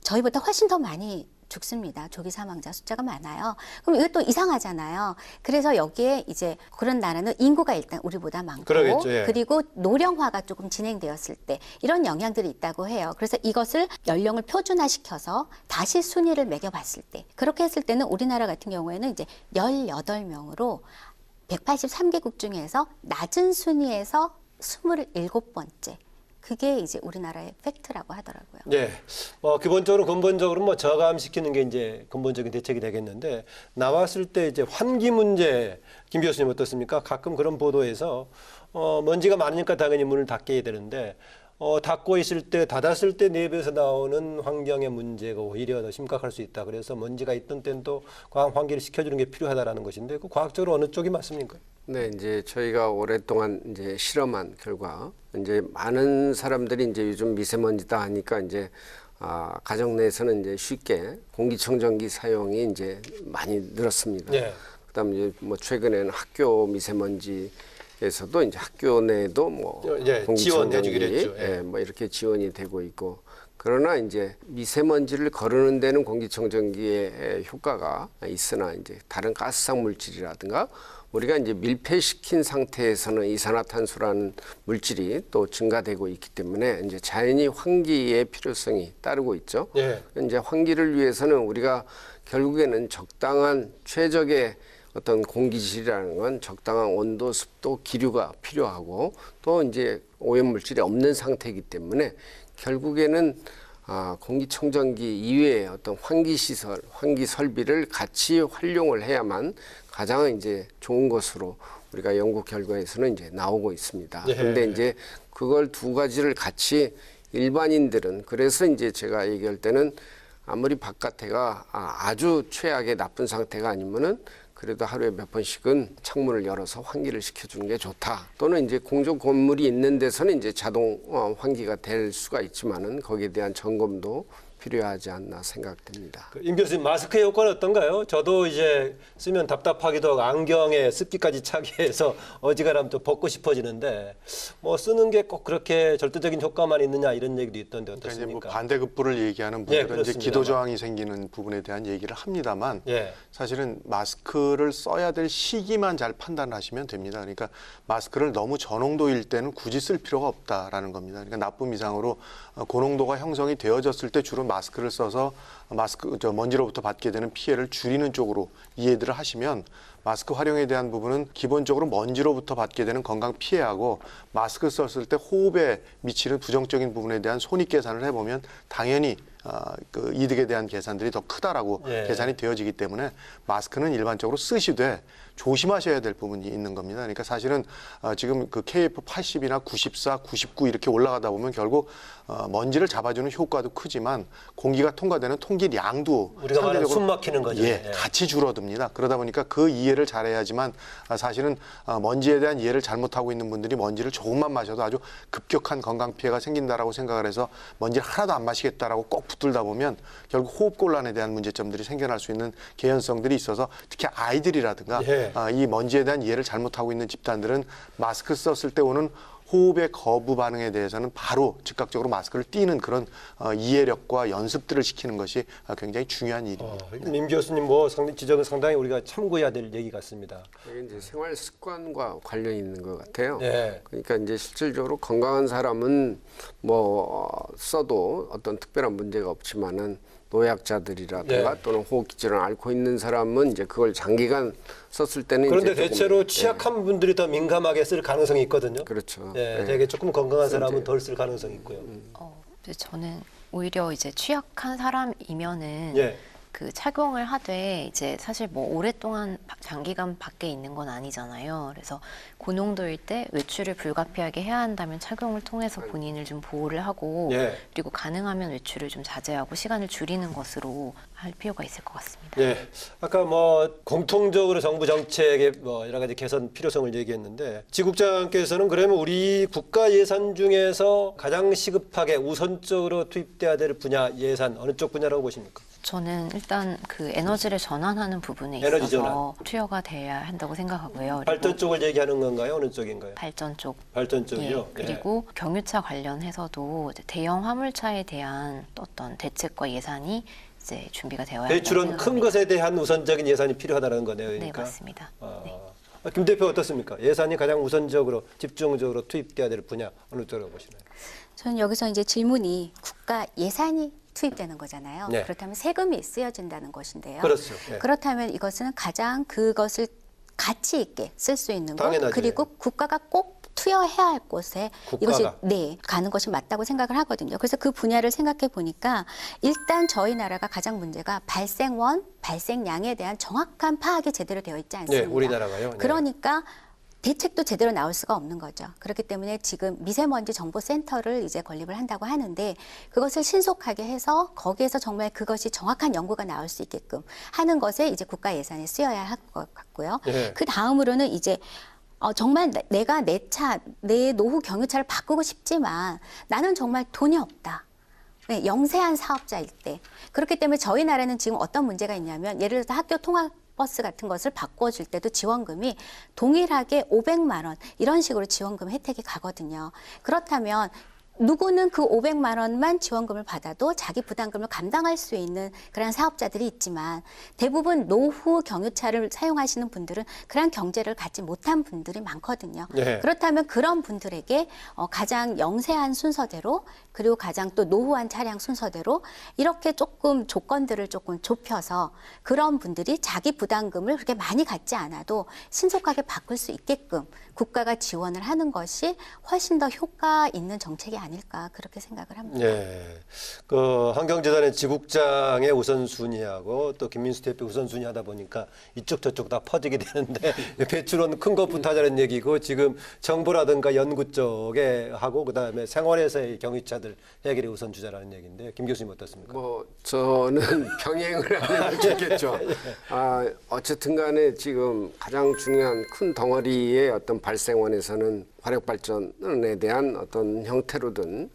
저희보다 훨씬 더 많이 죽습니다. 조기 사망자 숫자가 많아요. 그럼 이것도 이상하잖아요. 그래서 여기에 이제 그런 나라는 인구가 일단 우리보다 많고 그러겠죠, 예. 그리고 노령화가 조금 진행되었을 때 이런 영향들이 있다고 해요. 그래서 이것을 연령을 표준화시켜서 다시 순위를 매겨봤을 때 그렇게 했을 때는 우리나라 같은 경우에는 이제 18명으로 183개국 중에서 낮은 순위에서 27번째. 그게 이제 우리나라의 팩트라고 하더라고요. 예. 기본적으로 근본적으로 뭐 저감시키는 게 이제 근본적인 대책이 되겠는데 나왔을 때 이제 환기 문제 김 교수님 어떻습니까? 가끔 그런 보도에서 먼지가 많으니까 당연히 문을 닫게 되는데 닫고 있을 때 닫았을 때 내부에서 나오는 환경의 문제가 오히려 더 심각할 수 있다. 그래서 먼지가 있던 때는 또 과학 환기를 시켜주는 게 필요하다라는 것인데 그 과학적으로 어느 쪽이 맞습니까? 네, 이제 저희가 오랫동안 이제 실험한 결과 이제 많은 사람들이 이제 요즘 미세먼지다 하니까 이제 가정 내에서는 이제 쉽게 공기청정기 사용이 이제 많이 늘었습니다. 예. 그다음에 뭐 최근에는 학교 미세먼지에서도 이제 학교 내에도 뭐 예, 지원해주기로 했죠. 예. 뭐 이렇게 지원이 되고 있고. 그러나 이제 미세먼지를 거르는 데는 공기청정기의 효과가 있으나 이제 다른 가스성 물질이라든가 우리가 이제 밀폐시킨 상태에서는 이산화탄소라는 물질이 또 증가되고 있기 때문에 이제 자연히 환기의 필요성이 따르고 있죠. 예. 이제 환기를 위해서는 우리가 결국에는 적당한 최적의 어떤 공기질이라는 건 적당한 온도, 습도, 기류가 필요하고 또 이제 오염물질이 없는 상태이기 때문에 결국에는 공기청정기 이외의 어떤 환기시설, 환기 설비를 같이 활용을 해야만 가장 이제 좋은 것으로 우리가 연구 결과에서는 이제 나오고 있습니다. 예. 그런데 이제 그걸 두 가지를 같이 일반인들은 그래서 이제 제가 얘기할 때는 아무리 바깥에가 아주 최악의 나쁜 상태가 아니면은 그래도 하루에 몇 번씩은 창문을 열어서 환기를 시켜주는 게 좋다. 또는 이제 공적 건물이 있는 데서는 이제 자동 환기가 될 수가 있지만은 거기에 대한 점검도 필요하지 않나 생각됩니다. 임 교수님 마스크의 효과는 어떤가요? 저도 이제 쓰면 답답하기도 하고 안경에 습기까지 차게 해서 어지간하면 또 벗고 싶어지는데 뭐 쓰는 게 꼭 그렇게 절대적인 효과만 있느냐 이런 얘기도 있던데 그러니까 이제 어떻습니까? 뭐 반대급부를 얘기하는 예, 분들은 이제 그렇습니다만. 기도 저항이 생기는 부분에 대한 얘기를 합니다만 예. 사실은 마스크를 써야 될 시기만 잘 판단하시면 됩니다. 그러니까 마스크를 너무 저농도일 때는 굳이 쓸 필요가 없다라는 겁니다. 그러니까 나쁨 이상으로 고농도가 형성이 되어졌을 때 주로 마스크를 써서 먼지로부터 받게 되는 피해를 줄이는 쪽으로 이해들을 하시면 마스크 활용에 대한 부분은 기본적으로 먼지로부터 받게 되는 건강 피해하고 마스크 썼을 때 호흡에 미치는 부정적인 부분에 대한 손익 계산을 해보면 당연히 그 이득에 대한 계산들이 더 크다라고 예. 계산이 되어지기 때문에 마스크는 일반적으로 쓰시되 조심하셔야 될 부분이 있는 겁니다. 그러니까 사실은 지금 그 KF80이나 94, 99 이렇게 올라가다 보면 결국 먼지를 잡아주는 효과도 크지만 공기가 통과되는 통기량도 우리가 말하는 숨 막히는 거죠. 예, 같이 줄어듭니다. 그러다 보니까 그 이해를 잘해야지만 사실은 먼지에 대한 이해를 잘못하고 있는 분들이 먼지를 조금만 마셔도 아주 급격한 건강 피해가 생긴다라고 생각을 해서 먼지를 하나도 안 마시겠다라고 꼭 붙들다 보면 결국 호흡곤란에 대한 문제점들이 생겨날 수 있는 개연성들이 있어서 특히 아이들이라든가 이 먼지에 대한 이해를 잘못하고 있는 집단들은 마스크 썼을 때 오는 호흡의 거부 반응에 대해서는 바로 즉각적으로 마스크를 띄는 그런 이해력과 연습들을 시키는 것이 굉장히 중요한 일입니다. 민 교수님 뭐 지적은 상당히 우리가 참고해야 될 얘기 같습니다. 이게 이제 생활 습관과 관련이 있는 것 같아요. 네. 그러니까 이제 실질적으로 건강한 사람은 뭐 써도 어떤 특별한 문제가 없지만은 노약자들이라든가 네. 또는 호흡기 질환을 앓고 있는 사람은 이제 그걸 장기간 썼을 때는 그런데 이제 조금, 대체로 취약한 분들이 더 민감하게 쓸 가능성이 있거든요. 그렇죠. 예, 네. 되게 조금 건강한 사람은 덜 쓸 가능성이 있고요. 근데 저는 오히려 이제 취약한 사람이면은 예. 그 착용을 하되 이제 사실 뭐 오랫동안 장기간 밖에 있는 건 아니잖아요. 그래서 고농도일 때 외출을 불가피하게 해야 한다면 착용을 통해서 본인을 좀 보호를 하고 예. 그리고 가능하면 외출을 좀 자제하고 시간을 줄이는 것으로 할 필요가 있을 것 같습니다. 예. 아까 뭐 공통적으로 정부 정책의 뭐 여러 가지 개선 필요성을 얘기했는데 지국장께서는 그러면 우리 국가 예산 중에서 가장 시급하게 우선적으로 투입돼야 될 분야 예산 어느 쪽 분야라고 보십니까? 저는 일단 그 에너지를 전환하는 부분에 에너지 있어서 투여가 돼야 한다고 생각하고요. 발전 쪽을 얘기하는 건가요? 어느 쪽인가요? 발전 쪽. 발전 쪽이요. 예, 그리고 경유차 관련해서도 이제 대형 화물차에 대한 어떤 대책과 예산이 이제 준비가 되어야 한다고 대출은 큰 생각합니다. 것에 대한 우선적인 예산이 필요하다는 거네요. 네, 그러니까. 맞습니다. 네. 김 대표 어떻습니까? 예산이 가장 우선적으로 집중적으로 투입돼야 될 분야 어느 쪽으로 보시나요? 저는 여기서 이제 질문이 국가 예산이 투입되는 거잖아요. 네. 그렇다면 세금이 쓰여진다는 것인데요. 그렇죠. 예. 그렇다면 이것은 가장 그것을 가치 있게 쓸 수 있는 것 당연하죠. 그리고 국가가 꼭 투여해야 할 곳에 국가가. 이것이 가는 것이 맞다고 생각을 하거든요. 그래서 그 분야를 생각해 보니까 일단 저희 나라가 가장 문제가 발생원, 발생량에 대한 정확한 파악이 제대로 되어 있지 않습니다. 네, 우리나라가요. 네. 그러니까 대책도 제대로 나올 수가 없는 거죠. 그렇기 때문에 지금 미세먼지 정보센터를 이제 건립을 한다고 하는데 그것을 신속하게 해서 거기에서 정말 그것이 정확한 연구가 나올 수 있게끔 하는 것에 이제 국가 예산이 쓰여야 할 것 같고요. 네. 그 다음으로는 이제 정말 내가 내 노후 경유차를 바꾸고 싶지만 나는 정말 돈이 없다. 네, 영세한 사업자일 때. 그렇기 때문에 저희 나라는 지금 어떤 문제가 있냐면 예를 들어서 학교 통학 버스 같은 것을 바꿔줄 때도 지원금이 동일하게 500만 원 이런 식으로 지원금 혜택이 가거든요. 그렇다면 누구는 그 500만 원만 지원금을 받아도 자기 부담금을 감당할 수 있는 그런 사업자들이 있지만 대부분 노후 경유차를 사용하시는 분들은 그런 경제를 갖지 못한 분들이 많거든요. 네. 그렇다면 그런 분들에게 가장 영세한 순서대로 그리고 가장 또 노후한 차량 순서대로 이렇게 조금 조건들을 조금 좁혀서 그런 분들이 자기 부담금을 그렇게 많이 갖지 않아도 신속하게 바꿀 수 있게끔 국가가 지원을 하는 것이 훨씬 더 효과 있는 정책이 아닐까 그렇게 생각을 합니다. 네. 그 환경재단의 지국장의 우선순위하고 또 김민수 대표 우선순위 하다 보니까 이쪽 저쪽 다 퍼지게 되는데 배출원 큰 것부터 하자는 얘기고 지금 정부라든가 연구 쪽에 하고 그다음에 생활에서의 경유차들 해결이 우선 주자라는 얘기인데 김 교수님 어떻습니까? 뭐 저는 병행을 하면 좋겠죠. 어쨌든 간에 지금 가장 중요한 큰 덩어리의 어떤 발생원에서는 화력발전에 대한 어떤 형태로든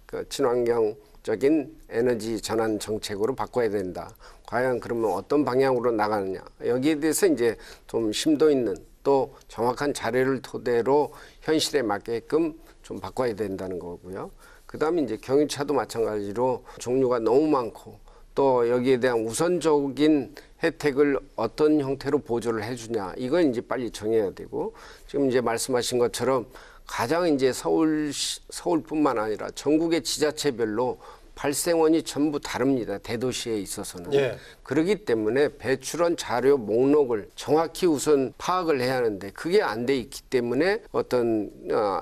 그 친환경적인 에너지 전환 정책으로 바꿔야 된다. 과연 그러면 어떤 방향으로 나가느냐. 여기에 대해서 이제 좀 심도 있는 또 정확한 자료를 토대로 현실에 맞게끔 좀 바꿔야 된다는 거고요. 그다음에 이제 경유차도 마찬가지로 종류가 너무 많고 또 여기에 대한 우선적인 혜택을 어떤 형태로 보조를 해주냐 이건 이제 빨리 정해야 되고 지금 이제 말씀하신 것처럼 가장 이제 서울뿐만 아니라 전국의 지자체별로 발생원이 전부 다릅니다. 대도시에 있어서는. 예. 그렇기 때문에 배출원 자료 목록을 정확히 우선 파악을 해야 하는데 그게 안 돼 있기 때문에 어떤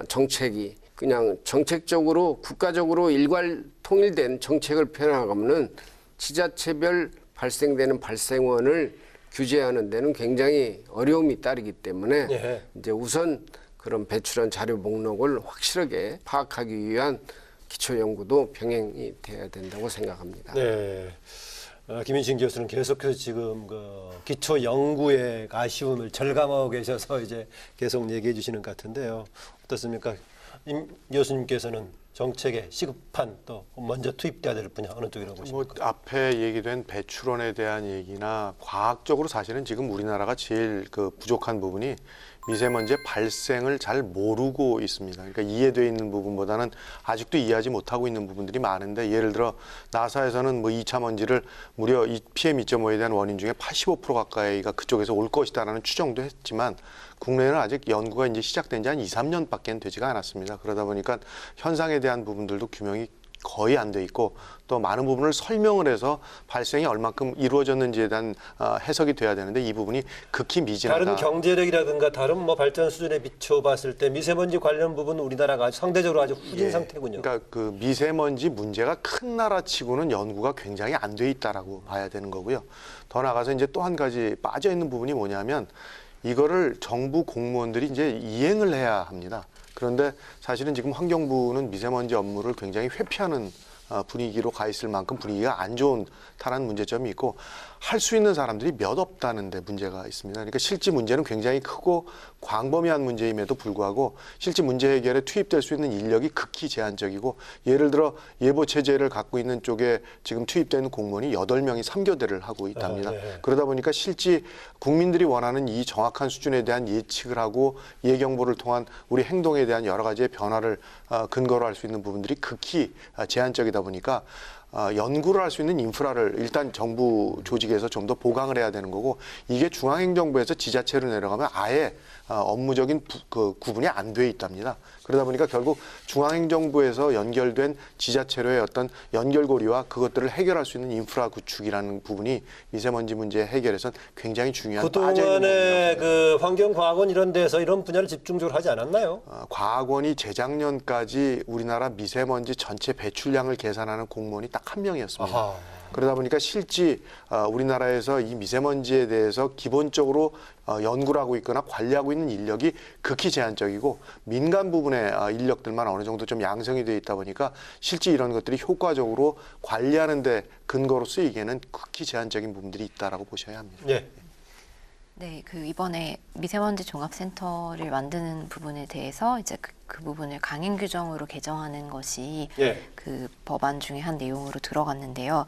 정책이 그냥 정책적으로 국가적으로 일괄 통일된 정책을 펴나가면은 지자체별 발생되는 발생원을 규제하는 데는 굉장히 어려움이 따르기 때문에 예. 이제 우선 그런 배출원 자료 목록을 확실하게 파악하기 위한 기초 연구도 병행이 돼야 된다고 생각합니다. 네. 김인신 교수는 계속해서 지금 그 기초 연구의 아쉬움을 절감하고 계셔서 이제 계속 얘기해 주시는 것 같은데요. 어떻습니까? 임 교수님께서는 정책의 시급한 또 먼저 투입돼야 될 분야 어느 쪽이라고 보십니까? 뭐 앞에 얘기된 배출원에 대한 얘기나 과학적으로 사실은 지금 우리나라가 제일 그 부족한 부분이 미세먼지의 발생을 잘 모르고 있습니다. 그러니까 이해되어 있는 부분보다는 아직도 이해하지 못하고 있는 부분들이 많은데, 예를 들어 나사에서는 뭐 2차 먼지를 무려 이 PM2.5에 대한 원인 중에 85% 가까이가 그쪽에서 올 것이다라는 추정도 했지만, 국내에는 아직 연구가 이제 시작된 지 한 2, 3년밖에 되지가 않았습니다. 그러다 보니까 현상에 대한 부분들도 규명이 거의 안 돼 있고, 또 많은 부분을 설명을 해서 발생이 얼만큼 이루어졌는지에 대한 해석이 돼야 되는데, 이 부분이 극히 미진하다. 다른 경제력이라든가 다른 뭐 발전 수준에 비춰봤을 때 미세먼지 관련 부분 우리나라가 상대적으로 아주 후진 상태군요. 그러니까 그 미세먼지 문제가 큰 나라치고는 연구가 굉장히 안 돼 있다라고 봐야 되는 거고요. 더 나가서 이제 또 한 가지 빠져 있는 부분이 뭐냐면, 이거를 정부 공무원들이 이제 이행을 해야 합니다. 그런데 사실은 지금 환경부는 미세먼지 업무를 굉장히 회피하는 분위기로 가 있을 만큼 분위기가 안 좋다는 문제점이 있고, 할 수 있는 사람들이 몇 없다는 데 문제가 있습니다. 그러니까 실제 문제는 굉장히 크고 광범위한 문제임에도 불구하고 실제 문제 해결에 투입될 수 있는 인력이 극히 제한적이고, 예를 들어 예보 체제를 갖고 있는 쪽에 지금 투입되는 공무원이 8명이 3교대를 하고 있답니다. 그러다 보니까 실제 국민들이 원하는 이 정확한 수준에 대한 예측을 하고 예경보를 통한 우리 행동에 대한 여러 가지의 변화를 근거로 할 수 있는 부분들이 극히 제한적이다 보니까 연구를 할 수 있는 인프라를 일단 정부 조직에서 좀 더 보강을 해야 되는 거고, 이게 중앙행정부에서 지자체로 내려가면 아예 업무적인 구분이 안 돼 있답니다. 그러다 보니까 결국 중앙행정부에서 연결된 지자체로의 어떤 연결고리와 그것들을 해결할 수 있는 인프라 구축이라는 부분이 미세먼지 문제 해결에선 굉장히 중요한 그동안에 그 환경과학원 이런 데서 이런 분야를 집중적으로 하지 않았나요? 과학원이 재작년까지 우리나라 미세먼지 전체 배출량을 계산하는 공무원이 딱 한 명이었습니다. 아하. 그러다 보니까 실제 우리나라에서 이 미세먼지에 대해서 기본적으로 연구를 하고 있거나 관리하고 있는 인력이 극히 제한적이고, 민간 부분의 인력들만 어느 정도 좀 양성이 되어 있다 보니까 실제 이런 것들이 효과적으로 관리하는 데 근거로 쓰이기에는 극히 제한적인 부분들이 있다라고 보셔야 합니다. 네. 네, 그 이번에 미세먼지 종합센터를 만드는 부분에 대해서 이제 그 부분을 강행 규정으로 개정하는 것이 그 법안 중에 한 내용으로 들어갔는데요.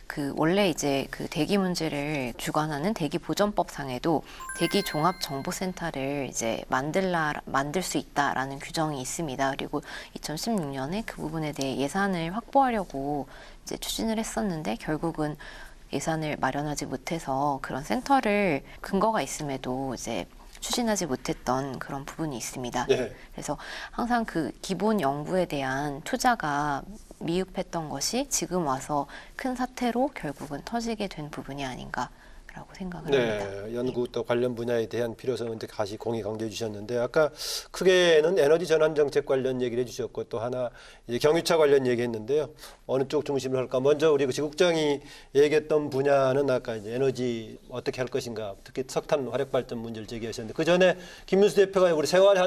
그 원래 이제 그 대기 문제를 주관하는 대기보전법상에도 대기종합정보센터를 이제 만들 수 있다라는 규정이 있습니다. 그리고 2016년에 그 부분에 대해 예산을 확보하려고 이제 추진을 했었는데, 결국은 예산을 마련하지 못해서 그런 센터를 근거가 있음에도 이제 추진하지 못했던 그런 부분이 있습니다. 그래서 항상 그 기본 연구에 대한 투자가 미흡했던 것이 지금 와서 큰 사태로 결국은 터지게 된 부분이 아닌가라고 생각을 합니다. 네, 연구 또 관련 분야에 대한 필요성은 다시 공히 강조해 주셨는데, 아까 크게는 에너지 전환 정책 관련 얘기를 해주셨고, 또 하나 이제 경유차 관련 얘기했는데요. 어느 쪽 중심으로 할까? 먼저 우리 그 지국장이 얘기했던 분야는 아까 이제 에너지 어떻게 할 것인가, 특히 석탄 화력 발전 문제를 제기하셨는데, 그 전에 김문수 대표가 우리 생활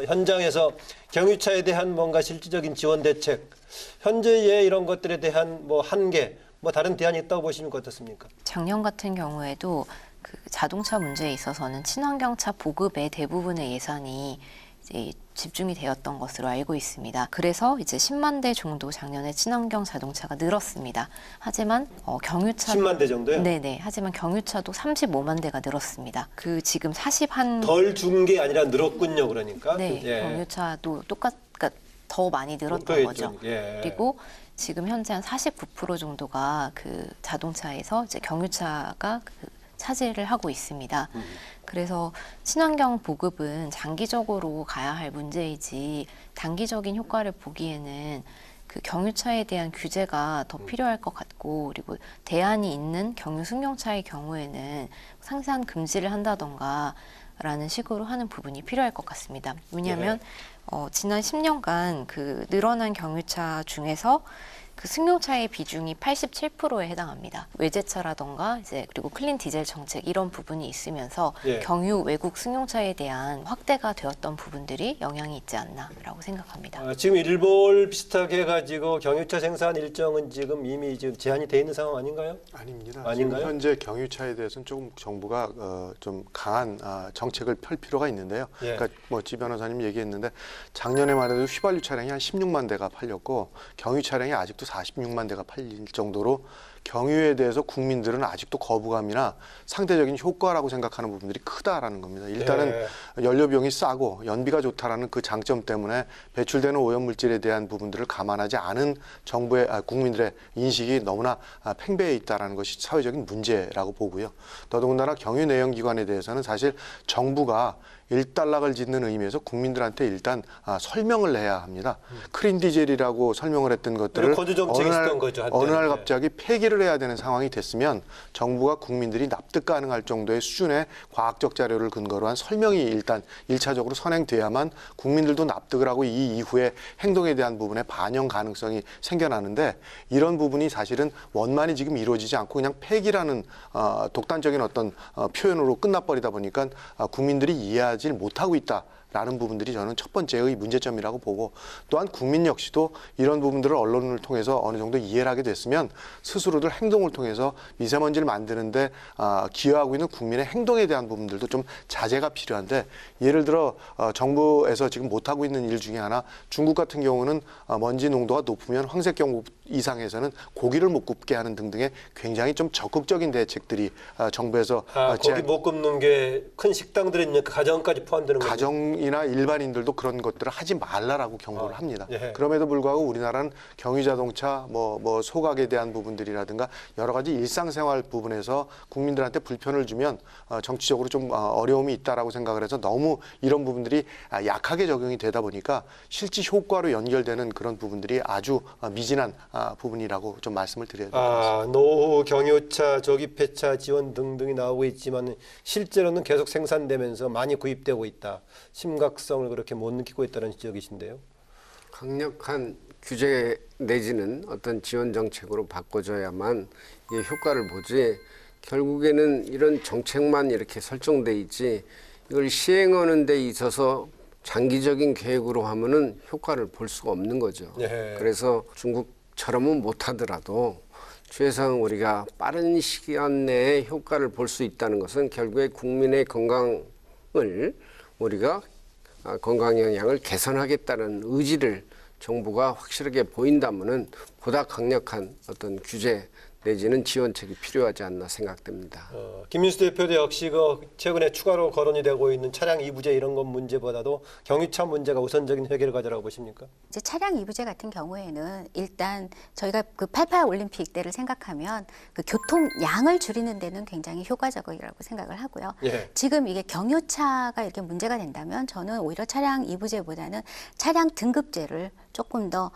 현장에서 경유차에 대한 뭔가 실질적인 지원 대책, 현재의 이런 것들에 대한 뭐 한계, 뭐 다른 대안이 있다고 보시면 어떻습니까? 작년 같은 경우에도 그 자동차 문제에 있어서는 친환경차 보급의 대부분의 예산이 이제 집중이 되었던 것으로 알고 있습니다. 그래서 이제 10만 대 정도 작년에 친환경 자동차가 늘었습니다. 하지만 경유차 10만 대 정도요? 네네. 하지만 경유차도 35만 대가 늘었습니다. 그 지금 41 덜 준 게 아니라 늘었군요, 그러니까. 네, 경유차도 그러니까 더 많이 늘었던 그렇겠죠. 거죠. 예. 그리고 지금 현재 한 49% 정도가 그 자동차에서 이제 경유차가 그 차지를 하고 있습니다. 그래서 친환경 보급은 장기적으로 가야 할 문제이지 단기적인 효과를 보기에는 그 경유차에 대한 규제가 더 필요할 것 같고, 그리고 대안이 있는 경유 승용차의 경우에는 상세한 금지를 한다던가 라는 식으로 하는 부분이 필요할 것 같습니다. 왜냐하면 지난 10년간 그 늘어난 경유차 중에서 그 승용차의 비중이 87%에 해당합니다. 외제차라던가 이제 그리고 클린 디젤 정책 이런 부분이 있으면서 예. 경유 외국 승용차에 대한 확대가 되었던 부분들이 영향이 있지 않나라고 생각합니다. 지금 일몰 비슷하게 해가지고 경유차 생산 일정은 지금 이미 지금 제한이 돼 있는 상황 아닌가요? 아닙니다. 아닌가요? 지금 현재 경유차에 대해서는 조금 정부가 좀 강한 정책을 펼 필요가 있는데요. 예. 그러니까 뭐 지 변호사님 얘기했는데 작년에만 해도 휘발유 차량이 한 16만 대가 팔렸고 경유 차량이 아직도 46만 대가 팔릴 정도로 경유에 대해서 국민들은 아직도 거부감이나 상대적인 효과라고 생각하는 부분들이 크다라는 겁니다. 일단은 연료 비용이 싸고 연비가 좋다라는 그 장점 때문에 배출되는 오염 물질에 대한 부분들을 감안하지 않은 정부의 국민들의 인식이 너무나 팽배해 있다라는 것이 사회적인 문제라고 보고요. 더더군다나 경유 내연 기관에 대해서는 사실 정부가 일단락을 짓는 의미에서 국민들한테 일단 설명을 해야 합니다. 클린 디젤이라고 설명을 했던 것들을 거주 정책이 있었던 거죠, 한때는. 어느 날 갑자기 폐기를 해야 되는 상황이 됐으면 정부가 국민들이 납득 가능할 정도의 수준의 과학적 자료를 근거로 한 설명이 일단 1차적으로 선행돼야만 국민들도 납득을 하고 이 이후에 행동에 대한 부분에 반영 가능성이 생겨나는데 이런 부분이 사실은 원만히 지금 이루어지지 않고 그냥 폐기라는 독단적인 어떤 표현으로 끝나버리다 보니까 국민들이 이해하지 못하고 있다라는 부분들이 저는 첫 번째의 문제점이라고 보고 또한 국민 역시도 이런 부분들을 언론을 통해서 어느 정도 이해를 하게 됐으면 스스로들 행동을 통해서 미세먼지를 만드는데 기여하고 있는 국민의 행동에 대한 부분들도 좀 자제가 필요한데 예를 들어 정부에서 지금 못하고 있는 일 중에 하나 중국 같은 경우는 먼지 농도가 높으면 황색 경보 이상에서는 고기를 못 굽게 하는 등등의 굉장히 좀 적극적인 대책들이 정부에서 고기 못 굽는 게 큰 식당들에 있는 가정까지 포함되는 거죠. 가정이나 일반인들도 그런 것들을 하지 말라라고 경고를 합니다. 예. 그럼에도 불구하고 우리나라는 경유자동차, 뭐 소각에 대한 부분들이라든가 여러 가지 일상생활 부분에서 국민들한테 불편을 주면 정치적으로 좀 어려움이 있다라고 생각을 해서 너무 이런 부분들이 약하게 적용이 되다 보니까 실제 효과로 연결되는 그런 부분들이 아주 미진한 부분이라고 좀 말씀을 드려야 될 것 같습니다. 노후 경유차, 조기 폐차 지원 등등이 나오고 있지만 실제로는 계속 생산되면서 많이 구입되고 있다. 심각성을 그렇게 못 느끼고 있다는 지적이신데요. 강력한 규제 내지는 어떤 지원 정책으로 바꿔줘야만 이게 효과를 보지 결국에는 이런 정책만 이렇게 설정돼 있지 이걸 시행하는 데 있어서 장기적인 계획으로 하면은 효과를 볼 수가 없는 거죠. 예. 그래서 중국처럼은 못하더라도 최소한 우리가 빠른 시간 내에 효과를 볼 수 있다는 것은 결국에 국민의 건강을 우리가 건강 영향을 개선하겠다는 의지를 정부가 확실하게 보인다면은 보다 강력한 어떤 규제 내지는 지원책이 필요하지 않나 생각됩니다. 김민수 대표도 역시 최근에 추가로 거론이 되고 있는 차량 이부제 이런 것 문제보다도 경유차 문제가 우선적인 해결을 가져라고 보십니까? 이제 차량 이부제 같은 경우에는 일단 저희가 그 88 올림픽 때를 생각하면 그 교통 양을 줄이는 데는 굉장히 효과적이라고 생각을 하고요. 예. 지금 이게 경유차가 이렇게 문제가 된다면 저는 오히려 차량 이부제보다는 차량 등급제를 조금 더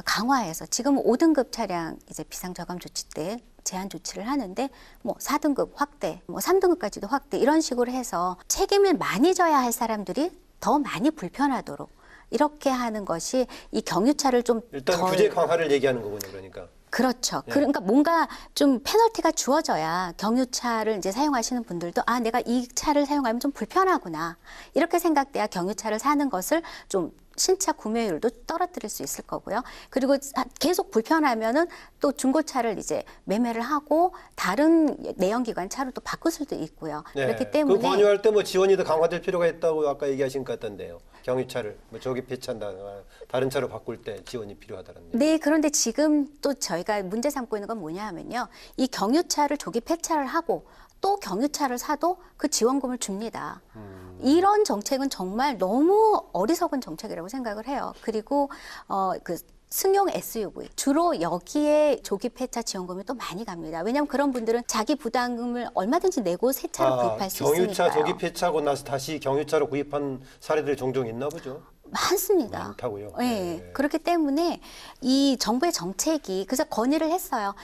강화해서 지금 5등급 차량 이제 비상저감 조치 때 제한 조치를 하는데 뭐 4등급 확대, 뭐 3등급까지도 확대 이런 식으로 해서 책임을 많이 져야 할 사람들이 더 많이 불편하도록 이렇게 하는 것이 이 경유차를 좀 일단 덜 규제 강화를 얘기하는 거군요, 그러니까. 그렇죠. 예. 그러니까 뭔가 좀 페널티가 주어져야 경유차를 이제 사용하시는 분들도 내가 이 차를 사용하면 좀 불편하구나. 이렇게 생각돼야 경유차를 사는 것을 좀 신차 구매율도 떨어뜨릴 수 있을 거고요. 그리고 계속 불편하면은 또 중고차를 이제 매매를 하고 다른 내연기관 차로 또 바꿀 수도 있고요. 네. 그렇기 때문에 그 권유할 때 뭐 지원이 더 강화될 필요가 있다고 아까 얘기하신 것 같던데요. 경유차를 뭐 조기 폐차한다, 다른 차로 바꿀 때 지원이 필요하다는. 네, 그런데 지금 또 저희가 문제 삼고 있는 건 뭐냐 하면요. 이 경유차를 조기 폐차를 하고 또 경유차를 사도 그 지원금을 줍니다. 이런 정책은 정말 너무 어리석은 정책이라고 생각을 해요. 그리고 그 승용 SUV 주로 여기에 조기 폐차 지원금이 또 많이 갑니다. 왜냐하면 그런 분들은 자기 부담금을 얼마든지 내고 새 차를 구입할 수 있으니까요. 경유차 조기 폐차하고 나서 다시 경유차로 구입한 사례들이 종종 있나 보죠. 많습니다. 많다고요. 네. 네. 그렇기 때문에 이 정부의 정책이 그래서 건의를 했어요.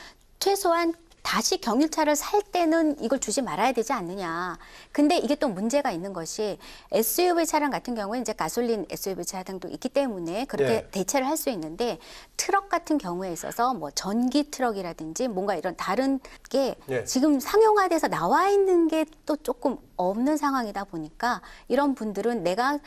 최소한 다시 경유차를 살 때는 이걸 주지 말아야 되지 않느냐. 근데 이게 또 문제가 있는 것이 SUV 차량 같은 경우에 이제 가솔린 SUV 차량도 있기 때문에 그렇게 네. 대체를 할 수 있는데 트럭 같은 경우에 있어서 뭐 전기 트럭이라든지 뭔가 이런 다른 게 네. 지금 상용화돼서 나와 있는 게 또 조금 없는 상황이다 보니까 이런 분들은 내가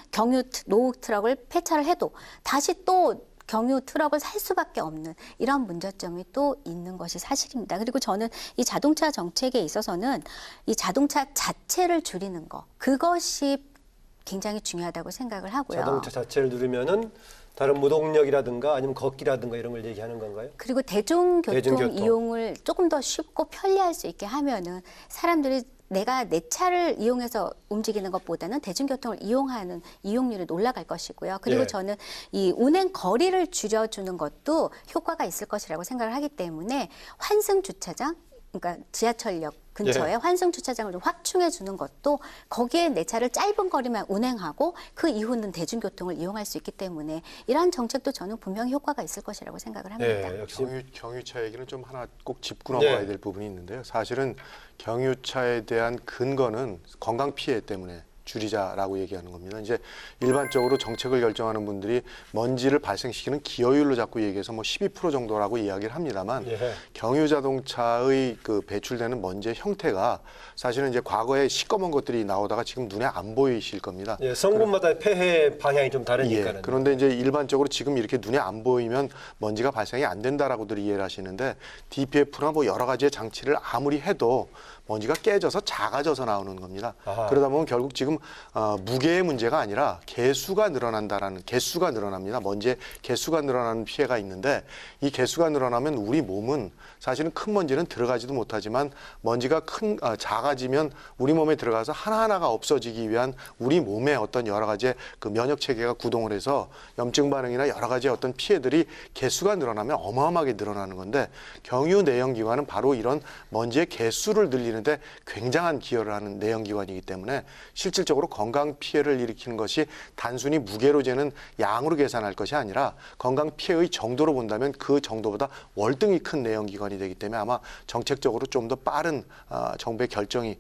노후 트럭을 폐차를 해도 다시 또 경유 트럭을 살 수밖에 없는 이런 문제점이 또 있는 것이 사실입니다. 그리고 저는 이 자동차 정책에 있어서는 이 자동차 자체를 줄이는 거 그것이 굉장히 중요하다고 생각을 하고요. 자동차 자체를 누르면은 다른 무동력이라든가 아니면 걷기라든가 이런 걸 얘기하는 건가요? 그리고 대중교통 대중교통. 이용을 조금 더 쉽고 편리할 수 있게 하면은 사람들이 내가 내 차를 이용해서 움직이는 것보다는 대중교통을 이용하는 이용률이 올라갈 것이고요. 그리고 예. 저는 이 운행 거리를 줄여주는 것도 효과가 있을 것이라고 생각을 하기 때문에 환승 주차장, 그러니까 지하철역 근처에 예. 환승 주차장을 좀 확충해 주는 것도 거기에 내 차를 짧은 거리만 운행하고 그 이후는 대중교통을 이용할 수 있기 때문에 이러한 정책도 저는 분명히 효과가 있을 것이라고 생각을 합니다. 네, 역시 경유차 얘기는 좀 하나 꼭 짚고 넘어가야 네. 될 부분이 있는데요. 사실은 경유차에 대한 근거는 건강 피해 때문에 줄이자라고 얘기하는 겁니다. 이제 일반적으로 정책을 결정하는 분들이 먼지를 발생시키는 기여율로 자꾸 얘기해서 뭐 12% 정도라고 이야기를 합니다만 예. 경유 자동차의 그 배출되는 먼지의 형태가 사실은 이제 과거에 시꺼먼 것들이 나오다가 지금 눈에 안 보이실 겁니다. 예, 성분마다 폐해 방향이 좀 다르니까는. 예, 그런데 이제 일반적으로 지금 이렇게 눈에 안 보이면 먼지가 발생이 안 된다라고들 이해를 하시는데 DPF나 뭐 여러 가지의 장치를 아무리 해도 먼지가 깨져서 작아져서 나오는 겁니다. 아하. 그러다 보면 결국 지금 무게의 문제가 아니라 개수가 늘어납니다. 먼지의 개수가 늘어나는 피해가 있는데 이 개수가 늘어나면 우리 몸은 사실은 큰 먼지는 들어가지도 못하지만 먼지가 작아지면 우리 몸에 들어가서 하나하나가 없어지기 위한 우리 몸의 어떤 여러 가지의 그 면역 체계가 구동을 해서 염증 반응이나 여러 가지의 어떤 피해들이 개수가 늘어나면 어마어마하게 늘어나는 건데 경유 내연기관은 바로 이런 먼지의 개수를 늘리는데 굉장한 기여를 하는 내연기관이기 때문에 실질적으로 건강 피해를 일으키는 것이 단순히 무게로 재는 양으로 계산할 것이 아니라 건강 피해의 정도로 본다면 그 정도보다 월등히 큰 내연기관이 되기 때문에 아마 정책적으로 좀 더 빠른 정부의 결정이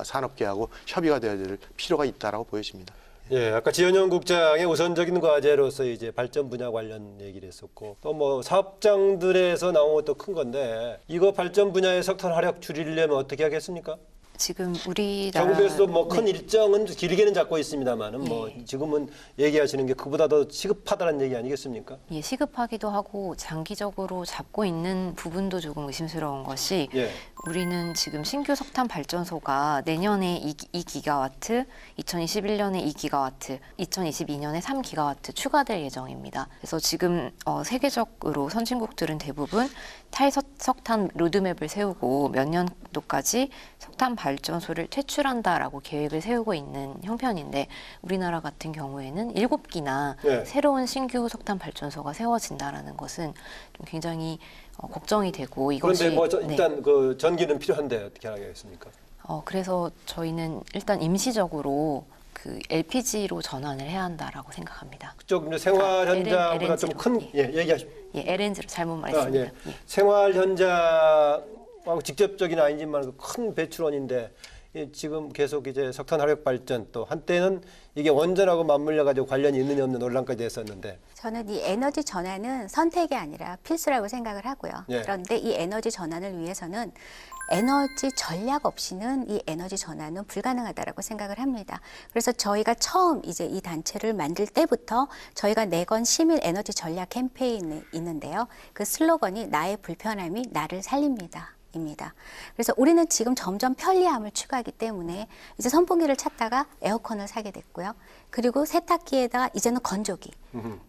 산업계하고 협의가 되어야 될 필요가 있다라고 보여집니다. 예, 아까 지현영 국장의 우선적인 과제로서 이제 발전 분야 관련 얘기를 했었고 또 뭐 사업장들에서 나온 것도 큰 건데 이거 발전 분야의 석탄 화력 줄이려면 어떻게 하겠습니까? 지금 우리나라 정부에서도 뭐 큰 네. 일정은 길게는 잡고 있습니다만은 뭐 지금은 얘기하시는 게 그보다 더 시급하다는 얘기 아니겠습니까? 예, 시급하기도 하고 장기적으로 잡고 있는 부분도 조금 의심스러운 것이 예. 우리는 지금 신규 석탄 발전소가 내년에 2기가와트, 2021년에 2기가와트, 2022년에 3기가와트 추가될 예정입니다. 그래서 지금 세계적으로 선진국들은 대부분 탈석탄 로드맵을 세우고 몇 년도까지 석탄 발전소를 퇴출한다라고 계획을 세우고 있는 형편인데 우리나라 같은 경우에는 7기나 네. 새로운 신규 석탄 발전소가 세워진다라는 것은 좀 굉장히 걱정이 되고 이것이 그런데 뭐 네. 일단 그 전기는 필요한데 어떻게 하겠습니까? 그래서 저희는 일단 임시적으로 그 LPG로 전환을 해야 한다라고 생각합니다. 그쪽 이제 생활 현장보다 LNG 로. 좀 큰 얘기하십시오. 예, LNG로 잘못 말했습니다. 예. 예. 생활 현장하고 직접적인 아니지만 큰 배출원인데 지금 계속 이제 석탄 화력 발전 또 한때는 이게 원전하고 맞물려 가지고 관련이 있느냐 없는 논란까지 했었는데 저는 이 에너지 전환은 선택이 아니라 필수라고 생각을 하고요. 예. 그런데 이 에너지 전환을 위해서는 에너지 전략 없이는 이 에너지 전환은 불가능하다라고 생각을 합니다. 그래서 저희가 처음 이제 이 단체를 만들 때부터 저희가 내건 시민 에너지 전략 캠페인이 있는데요. 그 슬로건이 나의 불편함이 나를 살립니다. 입니다. 그래서 우리는 지금 점점 편리함을 추구하기 때문에 이제 선풍기를 찾다가 에어컨을 사게 됐고요. 그리고 세탁기에다가 이제는 건조기.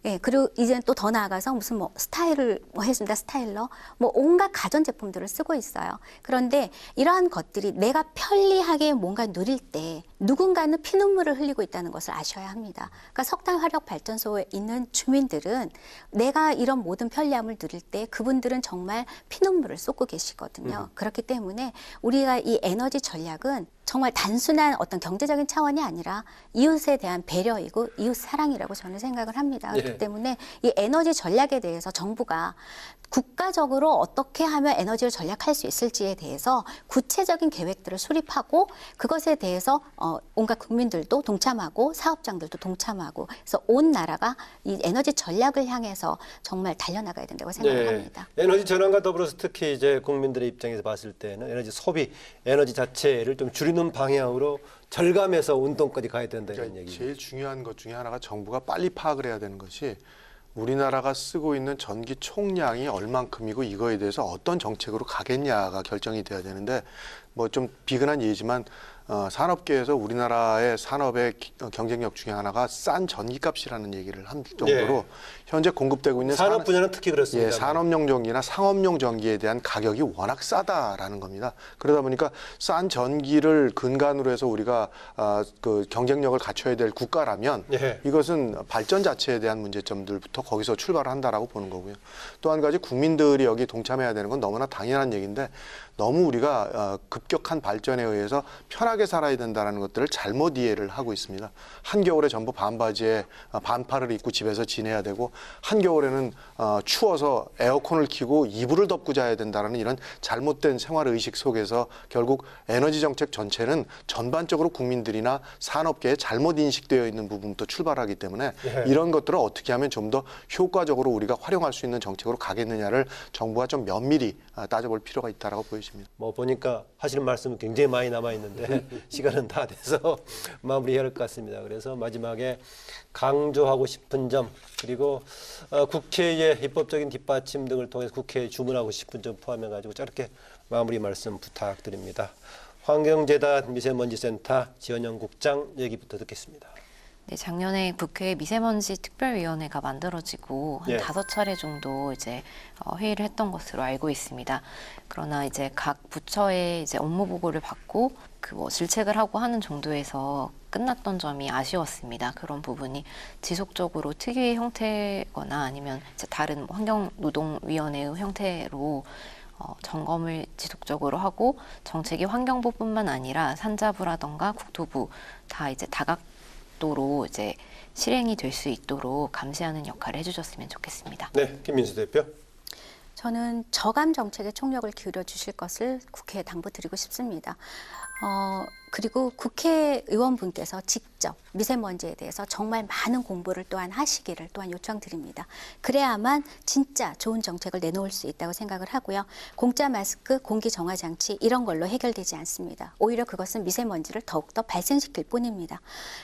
예, 그리고 이제는 또 더 나아가서 무슨 뭐 스타일을 뭐 했습니다. 스타일러. 뭐 온갖 가전 제품들을 쓰고 있어요. 그런데 이러한 것들이 내가 편리하게 뭔가 누릴 때 누군가는 피눈물을 흘리고 있다는 것을 아셔야 합니다. 그러니까 석탄 화력 발전소에 있는 주민들은 내가 이런 모든 편리함을 누릴 때 그분들은 정말 피눈물을 쏟고 계시거든요. 그렇기 때문에 우리가 이 에너지 전략은 정말 단순한 어떤 경제적인 차원이 아니라 이웃에 대한 배려이고 이웃 사랑이라고 저는 생각을 합니다. 그렇기 예. 때문에 이 에너지 전략에 대해서 정부가 국가적으로 어떻게 하면 에너지를 절약할 수 있을지에 대해서 구체적인 계획들을 수립하고 그것에 대해서 온갖 국민들도 동참하고 사업장들도 동참하고 그래서 온 나라가 이 에너지 전략을 향해서 정말 달려나가야 된다고 생각합니다. 에너지 전환과 더불어서 특히 이제 국민들의 입장에서 봤을 때는 에너지 소비, 에너지 자체를 좀 줄이는 방향으로 절감해서 운동까지 가야 된다 이런 그러니까 얘기죠. 제일 중요한 것 중에 하나가 정부가 빨리 파악을 해야 되는 것이 우리나라가 쓰고 있는 전기 총량이 얼만큼이고 이거에 대해서 어떤 정책으로 가겠냐가 결정이 돼야 되는데 뭐 좀 비근한 예지만 산업계에서 우리나라의 산업의 경쟁력 중에 하나가 싼 전기값이라는 얘기를 한 정도로 현재 공급되고 있는 산업 분야는 특히 그렇습니다. 산업용 전기나 상업용 전기에 대한 가격이 워낙 싸다라는 겁니다. 그러다 보니까 싼 전기를 근간으로 해서 우리가 그 경쟁력을 갖춰야 될 국가라면 이것은 발전 자체에 대한 문제점들부터 거기서 출발을 한다라고 보는 거고요. 또 한 가지 국민들이 여기 동참해야 되는 건 너무나 당연한 얘기인데 너무 우리가 급격한 발전에 의해서 편하게 살아야 된다는 것들을 잘못 이해를 하고 있습니다. 한겨울에 전부 반바지에 반팔을 입고 집에서 지내야 되고 한겨울에는 추워서 에어컨을 켜고 이불을 덮고 자야 된다는 이런 잘못된 생활의식 속에서 결국 에너지 정책 전체는 전반적으로 국민들이나 산업계에 잘못 인식되어 있는 부분부터 출발하기 때문에 이런 것들을 어떻게 하면 좀 더 효과적으로 우리가 활용할 수 있는 정책으로 가겠느냐를 정부가 좀 면밀히 따져볼 필요가 있다고 보여집니다. 뭐 보니까 하시는 말씀은 굉장히 많이 남아 있는데 시간은 다 돼서 마무리해야 할 것 같습니다. 그래서 마지막에 강조하고 싶은 점 그리고 국회의 입법적인 뒷받침 등을 통해서 국회에 주문하고 싶은 점 포함해 가지고 짧게 마무리 말씀 부탁드립니다. 환경재단 미세먼지센터 지원영 국장 얘기부터 듣겠습니다. 네, 작년에 국회 미세먼지 특별위원회가 만들어지고 한 5차례 정도 이제 회의를 했던 것으로 알고 있습니다. 그러나 이제 각 부처의 이제 업무 보고를 받고 그 뭐 질책을 하고 하는 정도에서 끝났던 점이 아쉬웠습니다. 그런 부분이 지속적으로 특유의 형태거나 아니면 이제 다른 환경노동위원회의 형태로 점검을 지속적으로 하고 정책이 환경부뿐만 아니라 산자부라던가 국토부 다 이제 다각도로 이제 실행이 될 수 있도록 감시하는 역할을 해주셨으면 좋겠습니다. 네, 김민수 대표. 저는 저감 정책에 총력을 기울여 주실 것을 국회에 당부드리고 싶습니다. 그리고 국회의원분께서 직접 미세먼지에 대해서 정말 많은 공부를 또한 하시기를 또한 요청드립니다. 그래야만 진짜 좋은 정책을 내놓을 수 있다고 생각을 하고요. 공짜 마스크, 공기 정화 장치 이런 걸로 해결되지 않습니다. 오히려 그것은 미세먼지를 더욱더 발생시킬 뿐입니다.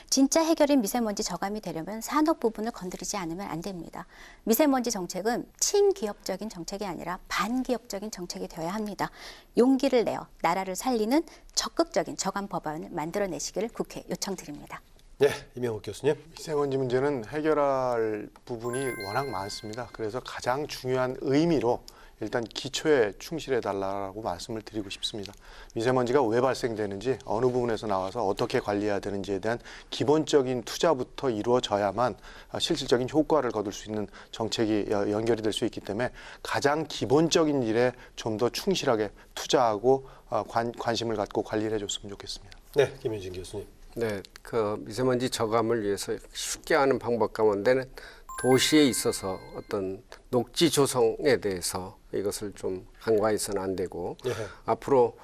진짜 해결인 미세먼지 저감이 되려면 산업 부분을 건드리지 않으면 안 됩니다. 미세먼지 정책은 친기업적인 정책이 아니라 반기업적인 정책이 되어야 합니다. 용기를 내어 나라를 살리는 적극적인 저감 법안을 만들어내시기를 국회에 요청드립니다. 네, 이명욱 교수님. 미세먼지 문제는 해결할 부분이 워낙 많습니다. 그래서 가장 중요한 의미로 일단 기초에 충실해 달라고 말씀을 드리고 싶습니다. 미세먼지가 왜 발생되는지 어느 부분에서 나와서 어떻게 관리해야 되는지에 대한 기본적인 투자부터 이루어져야만 실질적인 효과를 거둘 수 있는 정책이 연결이 될 수 있기 때문에 가장 기본적인 일에 좀 더 충실하게 투자하고 관심을 갖고 관리를 해줬으면 좋겠습니다. 네, 김윤진 교수님. 네, 그 미세먼지 저감을 위해서 쉽게 하는 방법 가운데는 도시에 있어서 어떤 녹지 조성에 대해서 이것을 좀 간과해서는 안 되고 앞으로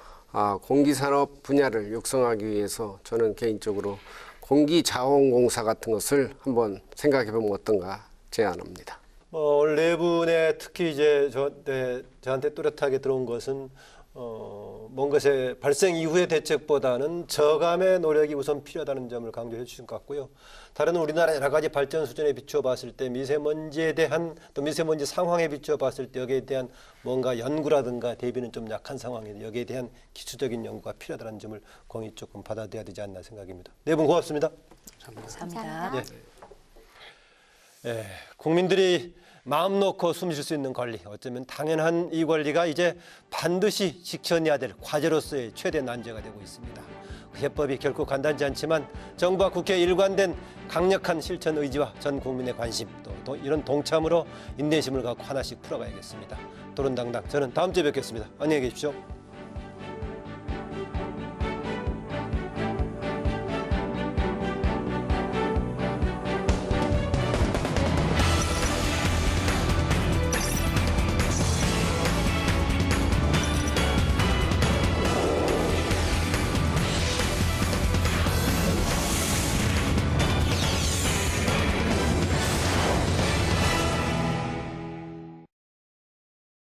공기산업 분야를 육성하기 위해서 저는 개인적으로 공기자원공사 같은 것을 한번 생각해보면 어떤가 제안합니다. 오늘 네 분의 특히 이제 저한테 또렷하게 들어온 것은 뭔 것의 발생 이후의 대책보다는 저감의 노력이 우선 필요하다는 점을 강조해 주신 것 같고요. 다른 우리나라 여러 가지 발전 수준에 비추어 봤을 때 미세먼지에 대한 또 미세먼지 상황에 비추어 봤을 때 여기에 대한 뭔가 연구라든가 대비는 좀 약한 상황인데 여기에 대한 기초적인 연구가 필요하다는 점을 공히 조금 받아들여야 되지 않나 생각입니다. 네 분 고맙습니다. 감사합니다. 국민들이 마음 놓고 숨 쉴 수 있는 권리, 어쩌면 당연한 이 권리가 이제 반드시 지켜내야 될 과제로서의 최대 난제가 되고 있습니다. 그 해법이 결코 간단치 않지만 정부와 국회의 일관된 강력한 실천 의지와 전 국민의 관심, 또 이런 동참으로 인내심을 갖고 하나씩 풀어가야겠습니다. 도론당당 저는 다음 주에 뵙겠습니다. 안녕히 계십시오.